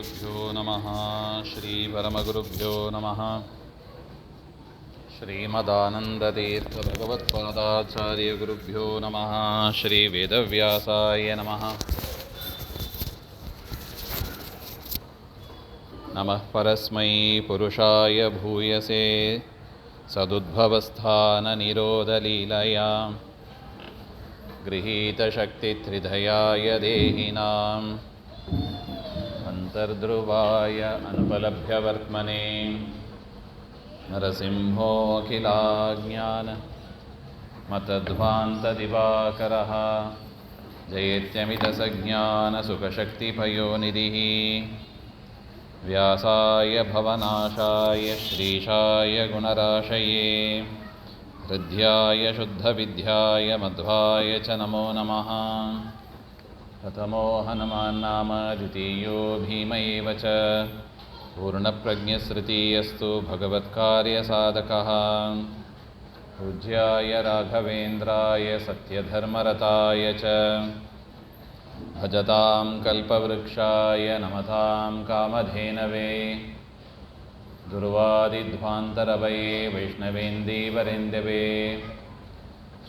ಗುರುಭ್ಯೋ ನಮಃ. ಶ್ರೀ ಪರಮಗುರುಭ್ಯೋ ನಮಃ. ಶ್ರೀಮದಾನಂದತೀರ್ಥ ಭಗವತ್ಪಾದಾಚಾರ್ಯ ಗುರುಭ್ಯೋ ನಮಃ. ಶ್ರೀ ವೇದವ್ಯಾಸಾಯ ನಮಃ. ನಮಃ ಪರಸ್ಮೈ ಪುರುಷಾಯ ಭೂಯಸೆ ಸದುದ್ಭवस्थान ನಿರೋಧಲೀಲಯ ಗೃಹೀತಶಕ್ತಿತ್ರಿಧಯಾಯ ದೇಹಿನಾಂ ಅಂತರ್ಧ್ರುವಾಯ ಅನುಪಲಭ್ಯವರ್ತ್ಮನೆ ನರಸಿಂಹೋऽಖಿಲಾಜ್ಞಾನ ಮತಧ್ವಾन्तದಿವಾಕರಃ ಜಯತ್ಯಮಿತಸಜ್ಞಾನಸುಖಶಕ್ತಿಪಯೋನಿಧಿಃ ವ್ಯಾಸಾಯ ಭವನಾಶಾಯ ಶ್ರೀಶಾಯ ಗುಣರಾಶಯೇ ಹೃದ್ಯಾಯ ಶುದ್ಧವಿದ್ಯಾಯ ಮಧ್ವಾಯ ಚ ನಮೋ ನಮಃ. ಪ್ರಥಮೋ ಹನುಮಾನ್ನಾಮ ದ್ವಿತೀಯೋ ಭೀಮ ಏವ ಚ ಪೂರ್ಣಪ್ರಜ್ಞಸ್ಮೃತಿಯಸ್ತು ಭಗವತ್ಕಾರ್ಯಸಾಧಕಃ. ಪೂಜ್ಯಾಯ ರಾಘವೇಂದ್ರಾಯ ಸತ್ಯಧರ್ಮರತಾಯ ಚ ಭಜತಾಂ ಕಲ್ಪವೃಕ್ಷಾಯ ನಮತಾಂ ಕಾಮಧೇನವೇ ದುರ್ವಾದಿಧ್ವಾಂತರವಯೇ ವೈಷ್ಣವೇಂದೀವರೇಂದ್ಯವೇ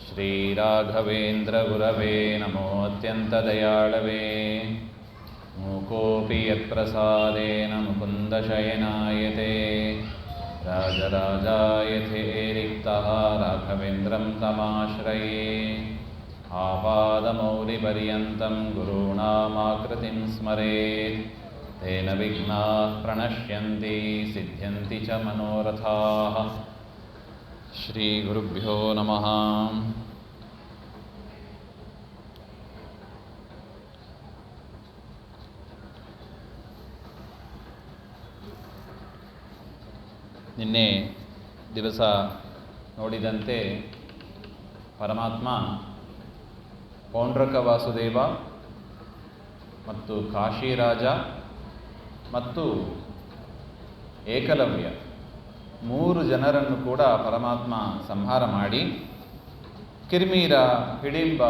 ಶ್ರೀರಾಘವೇಂದ್ರಗುರವೇ ನಮೋ ಅತ್ಯಂತದಯಾಳವೇ. ಮೂಕೋಪಿ ಯತ್ಪ್ರಸಾದೇನ ಮುಕುಂದಶಯನಾಯತೆ ರಾಜರಾಜಾಯತೆ ರಿಕ್ತಃ ರಾಘವೇಂದ್ರಂ ತಮಾಶ್ರಯೇ. ಆಪಾದಮೌಲಿಪರ್ಯಂతం ಗುರುಣಾಮಾಕೃತಿಂ ಸ್ಮರೇತ್ ತೇನ ವಿಘ್ನಾಃ ಪ್ರಣಶ್ಯಂತಿ ಸಿದ್ಧ್ಯಂತಿ ಚ ಮನೋರಥಾಃ. ಶ್ರೀ ಗುರುಭ್ಯೋ ನಮಃ. ನಿನ್ನೆ ದಿವಸ ನೋಡಿದಂತೆ ಪರಮಾತ್ಮ ಪೌಂಡ್ರಕ ವಾಸುದೇವ ಮತ್ತು ಕಾಶಿರಾಜ ಮತ್ತು ಏಕಲವ್ಯ ಮೂರು ಜನರನ್ನು ಕೂಡ ಪರಮಾತ್ಮ ಸಂಹಾರ ಮಾಡಿ ಕಿರ್ಮೀರ, ಹಿಡಿಂಬ,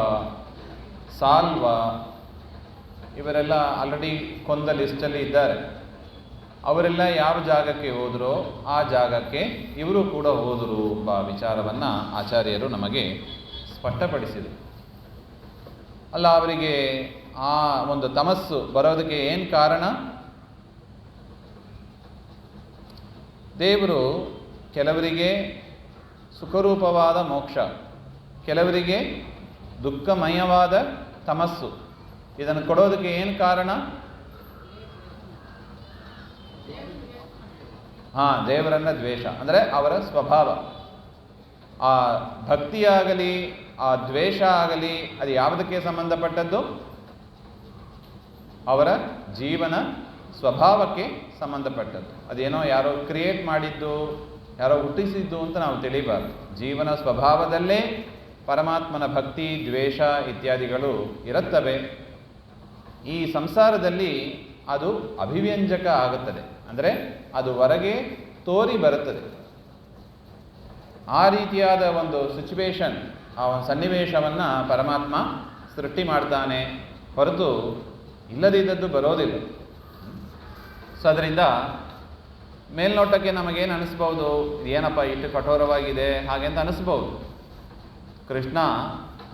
ಸಾಲ್ವ ಇವರೆಲ್ಲ ಆಲ್ರೆಡಿ ಕೊಂದ ಲಿಸ್ಟಲ್ಲಿ ಇದ್ದಾರೆ. ಅವರೆಲ್ಲ ಯಾವ ಜಾಗಕ್ಕೆ ಹೋದರೋ ಆ ಜಾಗಕ್ಕೆ ಇವರು ಕೂಡ ಹೋದರು ಎಂಬ ವಿಚಾರವನ್ನು ಆಚಾರ್ಯರು ನಮಗೆ ಸ್ಪಷ್ಟಪಡಿಸಿದರು. ಅಲ್ಲ, ಅವರಿಗೆ ಆ ಒಂದು ತಮಸ್ಸು ಬರೋದಕ್ಕೆ ಏನು ಕಾರಣ? ದೇವರು ಕೆಲವರಿಗೆ ಸುಖರೂಪವಾದ ಮೋಕ್ಷ, ಕೆಲವರಿಗೆ ದುಃಖಮಯವಾದ ತಮಸ್ಸು, ಇದನ್ನು ಕೊಡೋದಕ್ಕೆ ಏನು ಕಾರಣ? ದೇವರನ್ನ ದ್ವೇಷ ಅಂದರೆ ಅವರ ಸ್ವಭಾವ. ಆ ಭಕ್ತಿಯಾಗಲಿ ಆ ದ್ವೇಷ ಆಗಲಿ ಅದು ಯಾವುದಕ್ಕೆ ಸಂಬಂಧಪಟ್ಟದ್ದು? ಅವರ ಜೀವನ ಸ್ವಭಾವಕ್ಕೆ ಸಂಬಂಧಪಟ್ಟದ್ದು. ಅದೇನೋ ಯಾರೋ ಕ್ರಿಯೇಟ್ ಮಾಡಿದ್ದು, ಯಾರೋ ಹುಟ್ಟಿಸಿದ್ದು ಅಂತ ನಾವು ತಿಳಿಬಾರ್ದು. ಜೀವನ ಸ್ವಭಾವದಲ್ಲೇ ಪರಮಾತ್ಮನ ಭಕ್ತಿ, ದ್ವೇಷ ಇತ್ಯಾದಿಗಳು ಇರುತ್ತವೆ. ಈ ಸಂಸಾರದಲ್ಲಿ ಅದು ಅಭಿವ್ಯಂಜಕ ಆಗುತ್ತದೆ, ಅಂದರೆ ಅದು ಹೊರಗೆ ತೋರಿ ಬರುತ್ತದೆ. ಆ ರೀತಿಯಾದ ಒಂದು ಸಿಚುವೇಶನ್, ಆ ಒಂದು ಸನ್ನಿವೇಶವನ್ನು ಪರಮಾತ್ಮ ಸೃಷ್ಟಿ ಮಾಡ್ತಾನೆ, ಹೊರತು ಇಲ್ಲದಿದ್ದದ್ದು ಬರೋದಿಲ್ಲ. ಸೊ ಅದರಿಂದ ಮೇಲ್ನೋಟಕ್ಕೆ ನಮಗೇನು ಅನಿಸ್ಬೋದು, ಏನಪ್ಪ ಇಷ್ಟು ಕಠೋರವಾಗಿದೆ ಹಾಗೆ ಅಂತ ಅನಿಸ್ಬೋದು. ಕೃಷ್ಣ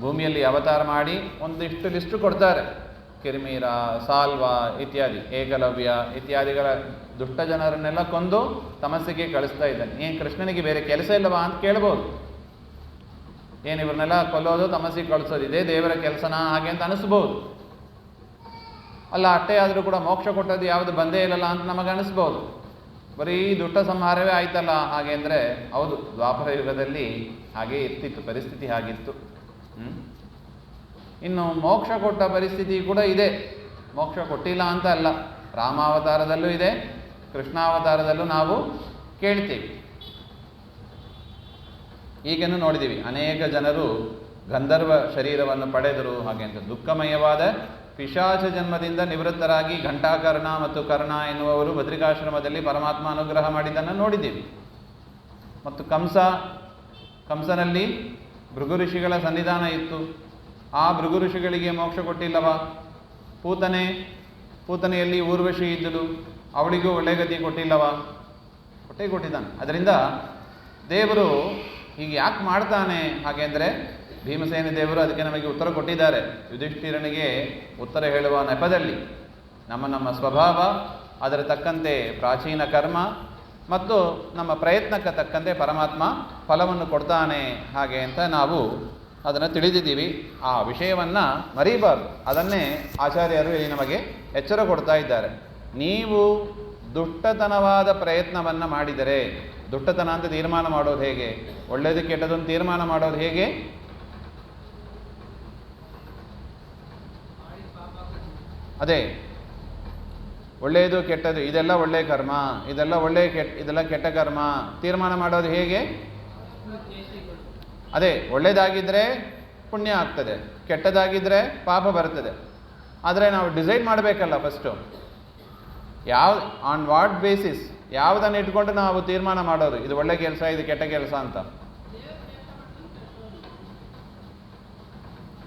ಭೂಮಿಯಲ್ಲಿ ಅವತಾರ ಮಾಡಿ ಒಂದಿಷ್ಟು ಲಿಸ್ಟು ಕೊಡ್ತಾರೆ. ಕಿರ್ಮೀರ, ಸಾಲ್ವ ಇತ್ಯಾದಿ, ಏಕಲವ್ಯ ಇತ್ಯಾದಿಗಳ ದುಷ್ಟ ಜನರನ್ನೆಲ್ಲ ಕೊಂದು ತಮಸ್ಸಿಗೆ ಕಳಿಸ್ತಾ ಇದ್ದಾನೆ. ಏನು ಕೃಷ್ಣನಿಗೆ ಬೇರೆ ಕೆಲಸ ಇಲ್ಲವಾ ಅಂತ ಕೇಳ್ಬೋದು. ಏನು ಇವ್ರನ್ನೆಲ್ಲ ಕೊಲ್ಲೋದು, ತಮಸ್ಸಿಗೆ ಕಳಿಸೋದು ಇದೇ ದೇವರ ಕೆಲಸನಾ ಹಾಗೆ ಅಂತ ಅನಿಸ್ಬೋದು. ಅಲ್ಲ, ಅಷ್ಟೇ ಆದರೂ ಕೂಡ ಮೋಕ್ಷ ಕೊಟ್ಟದ್ದು ಯಾವುದು ಬಂದೇ ಇಲ್ಲಲ್ಲ ಅಂತ ನಮಗೆ ಅನಿಸ್ಬೋದು. ಬರೀ ದುಷ್ಟ ಸಂಹಾರವೇ ಆಯ್ತಲ್ಲ ಹಾಗೆ ಅಂದರೆ, ಹೌದು, ದ್ವಾಪರ ಯುಗದಲ್ಲಿ ಹಾಗೇ ಇರ್ತಿತ್ತು, ಪರಿಸ್ಥಿತಿ ಹಾಗಿತ್ತು. ಇನ್ನು ಮೋಕ್ಷ ಕೊಟ್ಟ ಪರಿಸ್ಥಿತಿ ಕೂಡ ಇದೆ. ಮೋಕ್ಷ ಕೊಟ್ಟಿಲ್ಲ ಅಂತ ಅಲ್ಲ, ರಾಮಾವತಾರದಲ್ಲೂ ಇದೆ, ಕೃಷ್ಣಾವತಾರದಲ್ಲೂ ನಾವು ಕೇಳ್ತೀವಿ. ಈಗೇನು ನೋಡಿದ್ದೀವಿ, ಅನೇಕ ಜನರು ಗಂಧರ್ವ ಶರೀರವನ್ನು ಪಡೆದರು ಹಾಗೆ ಅಂತ. ದುಃಖಮಯವಾದ ಪಿಶಾಚ ಜನ್ಮದಿಂದ ನಿವೃತ್ತರಾಗಿ ಘಂಟಾಕರ್ಣ ಮತ್ತು ಕರ್ಣ ಎನ್ನುವವರು ಬದ್ರಿಕಾಶ್ರಮದಲ್ಲಿ ಪರಮಾತ್ಮ ಅನುಗ್ರಹ ಮಾಡಿದ್ದನ್ನು ನೋಡಿದ್ದೀವಿ. ಮತ್ತು ಕಂಸನಲ್ಲಿ ಭೃಗು ಋಷಿಗಳ ಸನ್ನಿಧಾನ ಇತ್ತು. ಆ ಭೃಗು ಋಷಿಗಳಿಗೆ ಮೋಕ್ಷ ಕೊಟ್ಟಿಲ್ಲವಾ? ಪೂತನೆ ಪೂತನೆಯಲ್ಲಿ ಊರ್ವಶಿ ಇದ್ದಳು, ಅವಳಿಗೂ ಒಳ್ಳೆ ಗತಿ ಕೊಟ್ಟಿಲ್ಲವ? ಕೊಟ್ಟಿದ್ದಾನೆ. ಅದರಿಂದ ದೇವರು ಹೀಗೆ ಯಾಕೆ ಮಾಡ್ತಾನೆ ಹಾಗೆ ಅಂದರೆ, ಭೀಮಸೇನ ದೇವರು ಅದಕ್ಕೆ ನಮಗೆ ಉತ್ತರ ಕೊಟ್ಟಿದ್ದಾರೆ. ಯುಧಿಷ್ಠಿರನಿಗೆ ಉತ್ತರ ಹೇಳುವ ನೆಪದಲ್ಲಿ ನಮ್ಮ ಸ್ವಭಾವ, ಅದರ ತಕ್ಕಂತೆ ಪ್ರಾಚೀನ ಕರ್ಮ ಮತ್ತು ನಮ್ಮ ಪ್ರಯತ್ನಕ್ಕೆ ತಕ್ಕಂತೆ ಪರಮಾತ್ಮ ಫಲವನ್ನು ಕೊಡ್ತಾನೆ ಹಾಗೆ ಅಂತ ನಾವು ಅದನ್ನು ತಿಳಿದಿದ್ದೀವಿ. ಆ ವಿಷಯವನ್ನು ಮರೀಬಾರ್ದು. ಅದನ್ನೇ ಆಚಾರ್ಯರು ಇಲ್ಲಿ ನಮಗೆ ಎಚ್ಚರ ಕೊಡ್ತಾ ಇದ್ದಾರೆ. ನೀವು ದುಷ್ಟತನವಾದ ಪ್ರಯತ್ನವನ್ನು ಮಾಡಿದರೆ, ದುಷ್ಟತನ ಅಂತ ತೀರ್ಮಾನ ಮಾಡೋದು ಹೇಗೆ? ಒಳ್ಳೆಯದು ಕೆಟ್ಟದನ್ನು ತೀರ್ಮಾನ ಮಾಡೋದು ಹೇಗೆ? ಅದೇ ಒಳ್ಳೆಯದು ಕೆಟ್ಟದು, ಇದೆಲ್ಲ ಒಳ್ಳೆಯ ಕರ್ಮ, ಇದೆಲ್ಲ ಕೆಟ್ಟ ಕರ್ಮ ತೀರ್ಮಾನ ಮಾಡೋದು ಹೇಗೆ? ಅದೇ ಒಳ್ಳೆಯದಾಗಿದ್ದರೆ ಪುಣ್ಯ ಆಗ್ತದೆ, ಕೆಟ್ಟದಾಗಿದ್ದರೆ ಪಾಪ ಬರ್ತದೆ. ಆದರೆ ನಾವು ಡಿಸೈಡ್ ಮಾಡಬೇಕಲ್ಲ ಫಸ್ಟು, ಆನ್ ವಾಟ್ ಬೇಸಿಸ್, ಯಾವುದನ್ನು ಇಟ್ಕೊಂಡು ನಾವು ತೀರ್ಮಾನ ಮಾಡೋದು ಇದು ಒಳ್ಳೆ ಕೆಲಸ, ಇದು ಕೆಟ್ಟ ಕೆಲಸ ಅಂತ?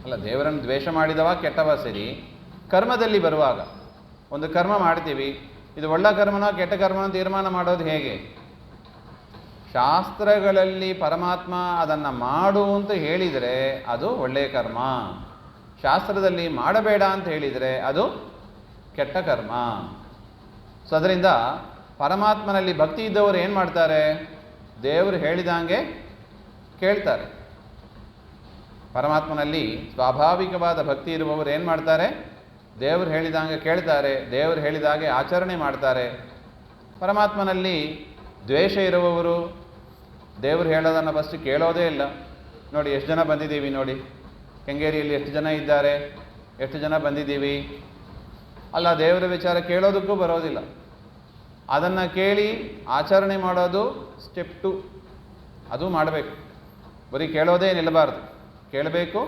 ಅಲ್ಲ, ದೇವರನ್ನು ದ್ವೇಷ ಮಾಡಿದವ ಕೆಟ್ಟವ ಸರಿ. ಕರ್ಮದಲ್ಲಿ ಬರುವಾಗ ಒಂದು ಕರ್ಮ ಮಾಡ್ತೀವಿ, ಇದು ಒಳ್ಳೆ ಕರ್ಮನೋ ಕೆಟ್ಟ ಕರ್ಮನೋ ತೀರ್ಮಾನ ಮಾಡೋದು ಹೇಗೆ? ಶಾಸ್ತ್ರಗಳಲ್ಲಿ ಪರಮಾತ್ಮ ಅದನ್ನು ಮಾಡು ಅಂತ ಹೇಳಿದರೆ ಅದು ಒಳ್ಳೆಯ ಕರ್ಮ, ಶಾಸ್ತ್ರದಲ್ಲಿ ಮಾಡಬೇಡ ಅಂತ ಹೇಳಿದರೆ ಅದು ಕೆಟ್ಟ ಕರ್ಮ. ಸೊ ಅದರಿಂದ ಪರಮಾತ್ಮನಲ್ಲಿ ಭಕ್ತಿ ಇದ್ದವರು ಏನು ಮಾಡ್ತಾರೆ? ದೇವರು ಹೇಳಿದಂಗೆ ಕೇಳ್ತಾರೆ. ಪರಮಾತ್ಮನಲ್ಲಿ ಸ್ವಾಭಾವಿಕವಾದ ಭಕ್ತಿ ಇರುವವರು ಏನು ಮಾಡ್ತಾರೆ? ದೇವರು ಹೇಳಿದಂಗೆ ಕೇಳ್ತಾರೆ, ದೇವರು ಹೇಳಿದಾಗೆ ಆಚರಣೆ ಮಾಡ್ತಾರೆ. ಪರಮಾತ್ಮನಲ್ಲಿ ದ್ವೇಷ ಇರುವವರು ದೇವರು ಹೇಳೋದನ್ನು ಫಸ್ಟ್ ಕೇಳೋದೇ ಇಲ್ಲ. ನೋಡಿ ಎಷ್ಟು ಜನ ಬಂದಿದ್ದೀವಿ, ನೋಡಿ ಕೆಂಗೇರಿಯಲ್ಲಿ ಎಷ್ಟು ಜನ ಇದ್ದಾರೆ, ಎಷ್ಟು ಜನ ಬಂದಿದ್ದೀವಿ. ಅಲ್ಲ, ದೇವರ ವಿಚಾರ ಕೇಳೋದಕ್ಕೂ ಬರೋದಿಲ್ಲ. ಅದನ್ನು ಕೇಳಿ ಆಚರಣೆ ಮಾಡೋದು ಸ್ಟೆಪ್ 2. ಅದು ಮಾಡಬೇಕು. ಬರೀ ಕೇಳೋದೇ ನಿಲ್ಲಬಾರ್ದು, ಕೇಳಬೇಕು,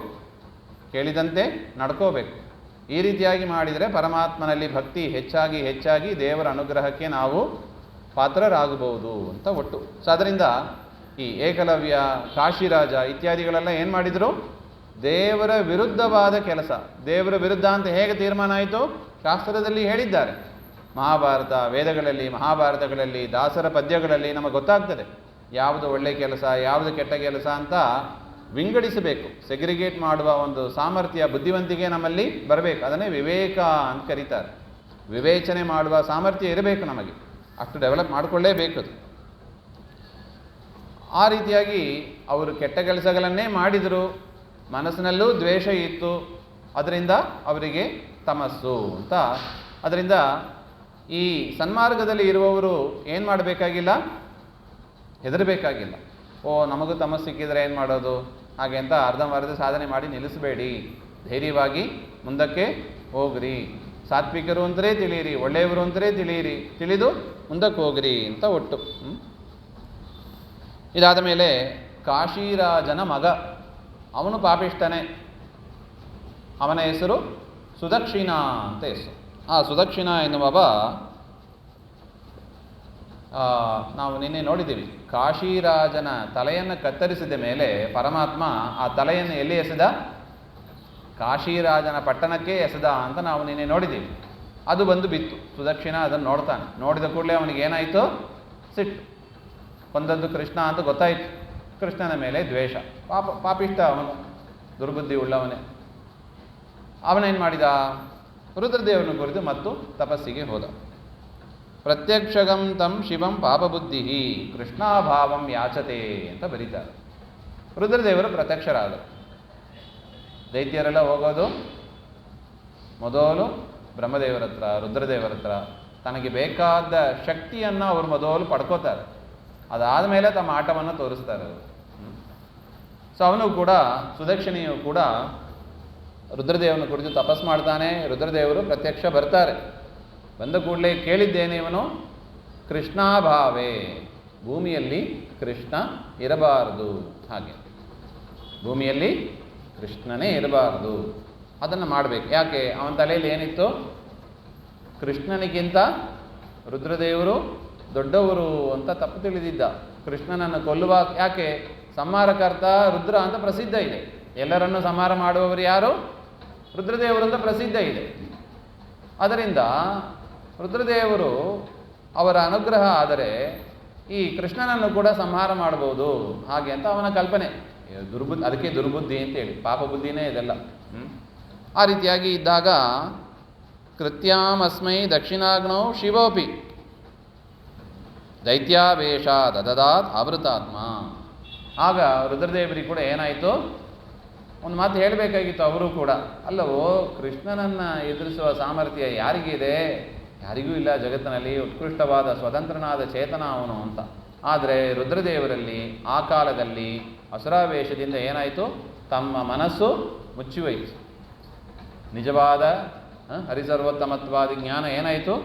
ಕೇಳಿದಂತೆ ನಡ್ಕೋಬೇಕು. ಈ ರೀತಿಯಾಗಿ ಮಾಡಿದರೆ ಪರಮಾತ್ಮನಲ್ಲಿ ಭಕ್ತಿ ಹೆಚ್ಚಾಗಿ ಹೆಚ್ಚಾಗಿ ದೇವರ ಅನುಗ್ರಹಕ್ಕೆ ನಾವು ಪಾತ್ರರಾಗಬಹುದು ಅಂತ ಒಟ್ಟು. ಸೊ ಅದರಿಂದ ಈ ಏಕಲವ್ಯ, ಕಾಶಿರಾಜ ಇತ್ಯಾದಿಗಳೆಲ್ಲ ಏನು ಮಾಡಿದರು? ದೇವರ ವಿರುದ್ಧವಾದ ಕೆಲಸ. ದೇವರ ವಿರುದ್ಧ ಅಂತ ಹೇಗೆ ತೀರ್ಮಾನ ಆಯಿತು? ಶಾಸ್ತ್ರದಲ್ಲಿ ಹೇಳಿದ್ದಾರೆ. ಮಹಾಭಾರತ, ವೇದಗಳಲ್ಲಿ, ಮಹಾಭಾರತಗಳಲ್ಲಿ, ದಾಸರ ಪದ್ಯಗಳಲ್ಲಿ ನಮಗೆ ಗೊತ್ತಾಗ್ತದೆ ಯಾವುದು ಒಳ್ಳೆಯ ಕೆಲಸ, ಯಾವುದು ಕೆಟ್ಟ ಕೆಲಸ ಅಂತ ವಿಂಗಡಿಸಬೇಕು. ಸೆಗ್ರಿಗೇಟ್ ಮಾಡುವ ಒಂದು ಸಾಮರ್ಥ್ಯ, ಬುದ್ಧಿವಂತಿಕೆ ನಮ್ಮಲ್ಲಿ ಬರಬೇಕು. ಅದನ್ನೇ ವಿವೇಕ ಅಂತ ಕರೀತಾರೆ. ವಿವೇಚನೆ ಮಾಡುವ ಸಾಮರ್ಥ್ಯ ಇರಬೇಕು ನಮಗೆ, ಅಷ್ಟು ಡೆವಲಪ್ ಮಾಡಿಕೊಳ್ಳೇಬೇಕು. ಆ ರೀತಿಯಾಗಿ ಅವರು ಕೆಟ್ಟ ಕೆಲಸಗಳನ್ನೇ ಮಾಡಿದರು, ಮನಸ್ಸಿನಲ್ಲೂ ದ್ವೇಷ ಇತ್ತು, ಅದರಿಂದ ಅವರಿಗೆ ತಮಸ್ಸು ಅಂತ. ಅದರಿಂದ ಈ ಸನ್ಮಾರ್ಗದಲ್ಲಿ ಇರುವವರು ಏನು ಮಾಡಬೇಕಾಗಿಲ್ಲ? ಹೆದರಬೇಕಾಗಿಲ್ಲ. ನಮಗೂ ತಮಸ್ಸು ಸಿಕ್ಕಿದರೆ ಏನು ಮಾಡೋದು ಹಾಗೆ ಅಂತ ಅರ್ಧಂಬರ್ಧ ಸಾಧನೆ ಮಾಡಿ ನಿಲ್ಲಿಸಬೇಡಿ. ಧೈರ್ಯವಾಗಿ ಮುಂದಕ್ಕೆ ಹೋಗ್ರಿ. ಸಾತ್ವಿಕರು ಅಂತಲೇ ತಿಳಿಯಿರಿ, ಒಳ್ಳೆಯವರು ಅಂತಲೇ ತಿಳಿಯಿರಿ, ತಿಳಿದು ಮುಂದಕ್ಕೆ ಹೋಗ್ರಿ ಅಂತ ಒಟ್ಟು. ಇದಾದ ಮೇಲೆ ಕಾಶಿರಾಜನ ಮಗ, ಅವನು ಪಾಪಿಷ್ಠನೇ. ಅವನ ಹೆಸರು ಸುದಕ್ಷಿಣ ಅಂತ ಹೆಸರು. ಆ ಸುದಕ್ಷಿಣ ಎನ್ನುವವ ನಾವು ನಿನ್ನೆ ನೋಡಿದ್ದೀವಿ. ಕಾಶಿರಾಜನ ತಲೆಯನ್ನು ಕತ್ತರಿಸಿದ ಮೇಲೆ ಪರಮಾತ್ಮ ಆ ತಲೆಯನ್ನು ಎಲ್ಲಿ ಎಸೆದ? ಕಾಶಿರಾಜನ ಪಟ್ಟಣಕ್ಕೆ ಎಸೆದ ಅಂತ ನಾವು ನಿನ್ನೆ ನೋಡಿದ್ದೀವಿ. ಅದು ಬಂದು ಬಿತ್ತು. ಸುದಕ್ಷಿಣ ಅದನ್ನು ನೋಡ್ತಾನೆ. ನೋಡಿದ ಕೂಡಲೇ ಅವನಿಗೆ ಏನಾಯಿತು? ಸಿಟ್ಟು. ಕೊಂದದ್ದು ಕೃಷ್ಣ ಅಂತ ಗೊತ್ತಾಯಿತು. ಕೃಷ್ಣನ ಮೇಲೆ ದ್ವೇಷ. ಪಾಪಿಷ್ಟ ಅವನು, ದುರ್ಬುದ್ಧಿ ಉಳ್ಳವನೇ. ಅವನೇನು ಮಾಡಿದ? ರುದ್ರದೇವರನ್ನು ಕುರಿತು ಮತ್ತು ತಪಸ್ಸಿಗೆ ಹೋದ. ಪ್ರತ್ಯಕ್ಷಗಂ ತಂ ಶಿವಂ ಪಾಪಬುದ್ಧಿ ಕೃಷ್ಣಾಭಾವಂ ಯಾಚತೆ ಅಂತ ಬರೀತಾರೆ. ರುದ್ರದೇವರು ಪ್ರತ್ಯಕ್ಷರಾದರು. ದೈತ್ಯರೆಲ್ಲ ಹೋಗೋದು ಮೊದಲು ಬ್ರಹ್ಮದೇವರ ಹತ್ರ, ರುದ್ರದೇವರ ಹತ್ರ. ತನಗೆ ಬೇಕಾದ ಶಕ್ತಿಯನ್ನು ಅವರು ಮೊದಲು ಪಡ್ಕೋತಾರೆ. ಅದಾದ ಮೇಲೆ ತಮ್ಮ ಆಟವನ್ನು ತೋರಿಸ್ತಾರೆ ಅವರು. ಸೊ ಅವನು ಕೂಡ, ಸುದಕ್ಷಿಣೆಯು ಕೂಡ ರುದ್ರದೇವನ ಕುರಿತು ತಪಸ್ ಮಾಡ್ತಾನೆ. ರುದ್ರದೇವರು ಪ್ರತ್ಯಕ್ಷ ಬರ್ತಾರೆ. ಬಂದ ಕೂಡಲೇ ಕೇಳಿದ್ದೇನೆ ಇವನು, ಕೃಷ್ಣಾಭಾವೇ, ಭೂಮಿಯಲ್ಲಿ ಕೃಷ್ಣ ಇರಬಾರದು. ಹಾಗೆ ಭೂಮಿಯಲ್ಲಿ ಕೃಷ್ಣನೇ ಇರಬಾರ್ದು, ಅದನ್ನು ಮಾಡಬೇಕು. ಯಾಕೆ? ಅವನ ತಲೆಯಲ್ಲಿ ಏನಿತ್ತು? ಕೃಷ್ಣನಿಗಿಂತ ರುದ್ರದೇವರು ದೊಡ್ಡವರು ಅಂತ ತಪ್ಪು ತಿಳಿದಿದ್ದ. ಕೃಷ್ಣನನ್ನು ಕೊಲ್ಲುವ, ಯಾಕೆ? ಸಂಹಾರಕರ್ತ ರುದ್ರ ಅಂತ ಪ್ರಸಿದ್ಧ ಇದೆ. ಎಲ್ಲರನ್ನು ಸಂಹಾರ ಮಾಡುವವರು ಯಾರು? ರುದ್ರದೇವರು ಅಂತ ಪ್ರಸಿದ್ಧ ಇದೆ. ಅದರಿಂದ ರುದ್ರದೇವರು ಅವರ ಅನುಗ್ರಹ ಆದರೆ ಈ ಕೃಷ್ಣನನ್ನು ಕೂಡ ಸಂಹಾರ ಮಾಡ್ಬೋದು ಹಾಗೆ ಅಂತ ಅವನ ಕಲ್ಪನೆ. ದುರ್ಬುದ್ಧಿ, ಅದಕ್ಕೆ ದುರ್ಬುದ್ಧಿ ಅಂತೇಳಿ, ಪಾಪ ಬುದ್ಧಿನೇ ಇದೆಲ್ಲ. ಆ ರೀತಿಯಾಗಿ ಇದ್ದಾಗ ಕೃತ್ಯಾಮಸ್ಮೈ ದಕ್ಷಿಣಾಗ್ನೌ ಶಿವೋಪಿ ದೈತ್ಯಾವೇಶ ದದದಾತ್ ಆವೃತಾತ್ಮ. ಆಗ ರುದ್ರದೇವರಿಗೆ ಕೂಡ ಏನಾಯಿತು, ಒಂದು ಮಾತು ಹೇಳಬೇಕಾಗಿತ್ತು ಅವರು ಕೂಡ. ಅಲ್ಲವೋ, ಕೃಷ್ಣನನ್ನು ಎದುರಿಸುವ ಸಾಮರ್ಥ್ಯ ಯಾರಿಗಿದೆ? ಯಾರಿಗೂ ಇಲ್ಲ ಜಗತ್ತಿನಲ್ಲಿ. ಉತ್ಕೃಷ್ಟವಾದ ಸ್ವತಂತ್ರನಾದ ಚೇತನ ಅವನು ಅಂತ. ಆದರೆ ರುದ್ರದೇವರಲ್ಲಿ ಆ ಕಾಲದಲ್ಲಿ ಅಸುರಾವೇಶದಿಂದ ಏನಾಯಿತು, ತಮ್ಮ ಮನಸ್ಸು ಮುಚ್ಚಿಹೋಯಿತು. ನಿಜವಾದ ಹರಿಸರ್ವೋತ್ತಮತ್ವಾದಿ ಜ್ಞಾನ ಏನಾಯಿತು,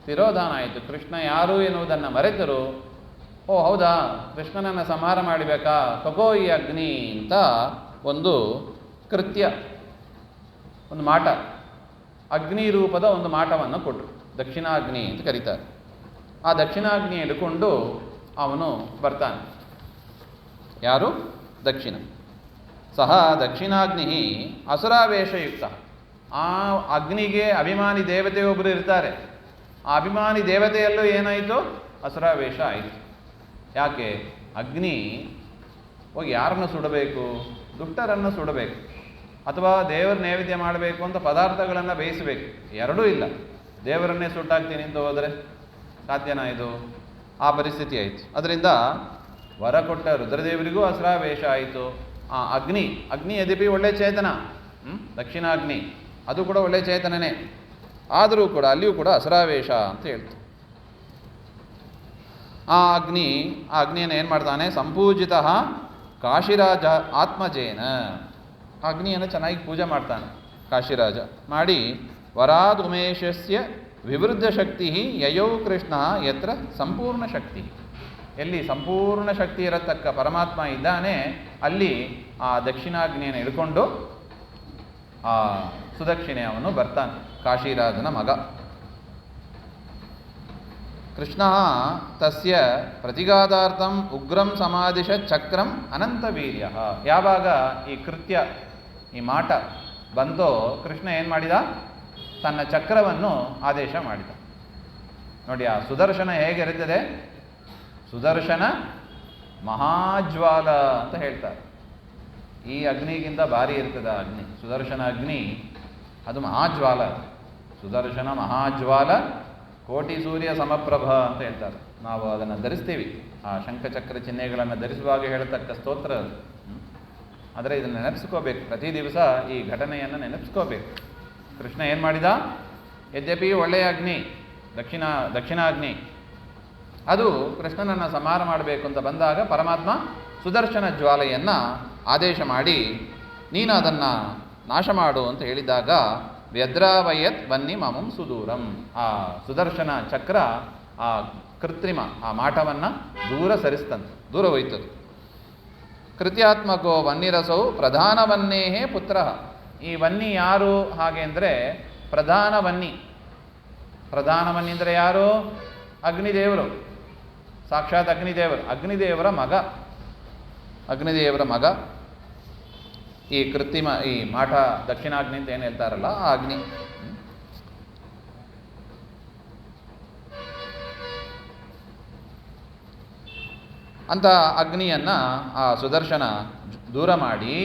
ತಿರೋಧಾನ ಆಯಿತು. ಕೃಷ್ಣ ಯಾರು ಎನ್ನುವುದನ್ನು ಮರೆತರು. ಓ ಹೌದಾ, ಕೃಷ್ಣನನ್ನು ಸಂಹಾರ ಮಾಡಬೇಕಾ, ತಗೋ ಈ ಅಗ್ನಿ ಅಂತ ಒಂದು ಕೃತ್ಯ, ಒಂದು ಮಾಟ, ಅಗ್ನಿ ರೂಪದ ಒಂದು ಮಾಟವನ್ನು ಕೊಟ್ಟರು. ದಕ್ಷಿಣಾಗ್ನಿ ಅಂತ ಕರೀತಾರೆ. ಆ ದಕ್ಷಿಣಾಗ್ನಿ ಹಿಡ್ಕೊಂಡು ಅವನು ಬರ್ತಾನೆ. ಯಾರು? ದಕ್ಷಿಣ. ಸಹ ದಕ್ಷಿಣಾಗ್ನಿ ಅಸುರಾವೇಶಯುಕ್ತ. ಆ ಅಗ್ನಿಗೆ ಅಭಿಮಾನಿ ದೇವತೆಯೊಬ್ಬರು ಇರ್ತಾರೆ. ಆ ಅಭಿಮಾನಿ ದೇವತೆಯಲ್ಲೂ ಏನಾಯಿತು, ಅಸುರಾವೇಶ ಆಯಿತು. ಯಾಕೆ? ಅಗ್ನಿ ಹೋಗಿ ಯಾರನ್ನು ಸುಡಬೇಕು? ದುಷ್ಟರನ್ನು ಸುಡಬೇಕು, ಅಥವಾ ದೇವರ ನೈವೇದ್ಯ ಮಾಡಬೇಕು ಅಂತ ಪದಾರ್ಥಗಳನ್ನು ಬೇಯಿಸಬೇಕು. ಎರಡೂ ಇಲ್ಲ. ದೇವರನ್ನೇ ಸುಟ್ಟಾಕ್ತೀನಿ ಅಂತ ಹೋದರೆ ಸಾಧ್ಯನಾ ಇದು? ಆ ಪರಿಸ್ಥಿತಿ ಆಯಿತು. ಅದರಿಂದ ವರ ಕೊಟ್ಟ ರುದ್ರದೇವರಿಗೂ ಅಸುರಾವೇಶ ಆಯಿತು. ಆ ಅಗ್ನಿ ಯದ್ಯಪಿ ಒಳ್ಳೆ ಚೇತನ, ದಕ್ಷಿಣಾಗ್ನಿ ಅದು ಕೂಡ ಒಳ್ಳೆ ಚೇತನನೇ, ಆದರೂ ಕೂಡ ಅಲ್ಲಿಯೂ ಕೂಡ ಅಸುರಾವೇಶ ಅಂತ ಹೇಳ್ತು. ಆ ಅಗ್ನಿಯನ್ನು ಏನು ಮಾಡ್ತಾನೆ, ಸಂಪೂಜಿತ ಕಾಶಿರಾಜ ಆತ್ಮಜೇನ. ಅಗ್ನಿಯನ್ನು ಚೆನ್ನಾಗಿ ಪೂಜೆ ಮಾಡ್ತಾನೆ ಕಾಶಿರಾಜ. ಮಾಡಿ ವರಾದ್ ಉಮೇಶಸ್ಯ ವಿವೃದ್ಧ ಶಕ್ತಿ ಯಯೌ ಕೃಷ್ಣ ಯತ್ರ ಸಂಪೂರ್ಣ ಶಕ್ತಿ. ಎಲ್ಲಿ ಸಂಪೂರ್ಣ ಶಕ್ತಿ ಇರತಕ್ಕ ಪರಮಾತ್ಮ ಇದ್ದಾನೆ, ಅಲ್ಲಿ ಆ ದಕ್ಷಿಣಾಗ್ನಿಯನ್ನು ಹಿಡ್ಕೊಂಡು ಆ ಸುದಕ್ಷಿಣೆ ಅವನು ಬರ್ತಾನೆ, ಕಾಶಿರಾಜನ ಮಗ. ಕೃಷ್ಣ ತಸ್ಯ ಪ್ರತಿಘಾತಾರ್ಥಂ ಉಗ್ರಂ ಸಮಾದಿಶ ಚಕ್ರಂ ಅನಂತವೀರ್ಯ. ಯಾವಾಗ ಈ ಕೃತ್ಯ, ಈ ಮಾಟ ಬಂತೋ, ಕೃಷ್ಣ ಏನು ಮಾಡಿದ, ತನ್ನ ಚಕ್ರವನ್ನು ಆದೇಶ ಮಾಡಿದ. ನೋಡಿ, ಆ ಸುದರ್ಶನ ಹೇಗಿರುತ್ತದೆ, ಸುದರ್ಶನ ಮಹಾಜ್ವಾಲ ಅಂತ ಹೇಳ್ತಾರೆ. ಈ ಅಗ್ನಿಗಿಂತ ಭಾರಿ ಇರ್ತದೆ ಅಗ್ನಿ, ಸುದರ್ಶನ ಅಗ್ನಿ, ಅದು ಮಹಾಜ್ವಾಲ. ಸುದರ್ಶನ ಮಹಾಜ್ವಾಲ, ಕೋಟಿ ಸೂರ್ಯ ಸಮಪ್ರಭ ಅಂತ ಹೇಳ್ತಾರೆ. ನಾವು ಅದನ್ನು ಧರಿಸ್ತೀವಿ, ಆ ಶಂಖಚಕ್ರ ಚಿಹ್ನೆಗಳನ್ನು ಧರಿಸುವಾಗ ಹೇಳತಕ್ಕ ಸ್ತೋತ್ರ ಅದು. ಆದರೆ ಇದನ್ನು ನೆನಪಿಸ್ಕೋಬೇಕು, ಪ್ರತಿ ದಿವಸ ಈ ಘಟನೆಯನ್ನು ನೆನಪಿಸ್ಕೋಬೇಕು. ಕೃಷ್ಣ ಏನು ಮಾಡಿದ, ಯದ್ಯಪಿ ಒಳ್ಳೆಯ ಅಗ್ನಿ, ದಕ್ಷಿಣಾಗ್ನಿ, ಅದು ಕೃಷ್ಣನನ್ನು ಸಂಹಾರ ಮಾಡಬೇಕು ಅಂತ ಬಂದಾಗ ಪರಮಾತ್ಮ ಸುದರ್ಶನ ಜ್ವಾಲೆಯನ್ನು ಆದೇಶ ಮಾಡಿ ನೀನು ಅದನ್ನು ನಾಶ ಮಾಡು ಅಂತ ಹೇಳಿದಾಗ ವ್ಯದ್ರಾವಯತ್ ಬನ್ನಿ ಮಮಂ ಸುದೂರಂ. ಆ ಸುದರ್ಶನ ಚಕ್ರ ಆ ಕೃತ್ರಿಮ ಆ ಮಾಟವನ್ನು ದೂರ ಸರಿಸ್ತಂತೆ, ದೂರ ಹೋಯ್ತದು. ಕೃತ್ಯಾತ್ಮಕೋ ವನ್ನಿರಸೌ ಪ್ರಧಾನವನ್ನೇಹೇ ಪುತ್ರ. ಈ ವನ್ನಿ ಯಾರು ಹಾಗೆ ಅಂದರೆ ಪ್ರಧಾನ ವನ್ನಿ. ಪ್ರಧಾನವನ್ನಿ ಅಂದರೆ ಯಾರು? ಅಗ್ನಿದೇವರು, ಸಾಕ್ಷಾತ್ ಅಗ್ನಿದೇವರ ಮಗ. ಈ ಕೃತ್ರಿಮ ಈ ಮಾಟ ದಕ್ಷಿಣಾಗ್ನಿ ಅಂತ ಏನು ಹೇಳ್ತಾರಲ್ಲ, ಆ ಅಗ್ನಿ. ಅಂತ ಅಗ್ನಿಯನ್ನು ಆ ಸುದರ್ಶನ ದೂರ ಮಾಡಿ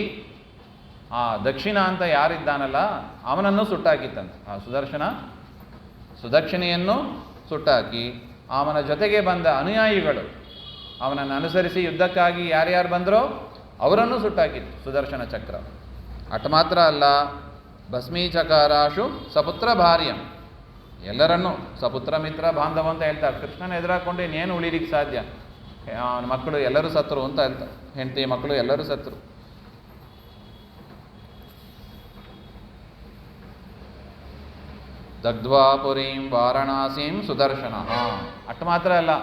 ಆ ದಕ್ಷಿಣ ಅಂತ ಯಾರಿದ್ದಾನಲ್ಲ ಅವನನ್ನು ಸುಟ್ಟಾಕಿತ್ತಂತೆ. ಆ ಸುದಕ್ಷಿಣೆಯನ್ನು ಸುಟ್ಟಾಕಿ ಅವನ ಜೊತೆಗೆ ಬಂದ ಅನುಯಾಯಿಗಳು, ಅವನನ್ನು ಅನುಸರಿಸಿ ಯುದ್ಧಕ್ಕಾಗಿ ಯಾರ್ಯಾರು ಬಂದರೋ ಅವರನ್ನು ಸುಟ್ಟಾಕಿತ್ತು ಸುದರ್ಶನ ಚಕ್ರ. ಅಟ್ ಮಾತ್ರ ಅಲ್ಲ, ಭಸ್ಮೀಚಕಾರಾಶು ಸಪುತ್ರ ಭಾರ್ಯಂ, ಎಲ್ಲರನ್ನೂ ಸಪುತ್ರ ಮಿತ್ರ ಬಾಂಧವ ಅಂತ ಹೇಳ್ತಾರೆ. ಕೃಷ್ಣನ ಎದುರಾಕೊಂಡು ಇನ್ನೇನು ಉಳಿಲಿಕ್ಕೆ ಸಾಧ್ಯ? ಅವನ ಮಕ್ಕಳು ಎಲ್ಲರೂ ಸತ್ತರು ಅಂತ ಹೇಳ್ತಾರೆ, ಹೆಂಡತಿ ಮಕ್ಕಳು ಎಲ್ಲರೂ ಸತ್ತರು. ದಗ್ಧ್ವಾ ಪುರೀಂ ವಾರಣಾಸೀಂ ಸುದರ್ಶನ. ಅಟ್ ಮಾತ್ರ ಅಲ್ಲ,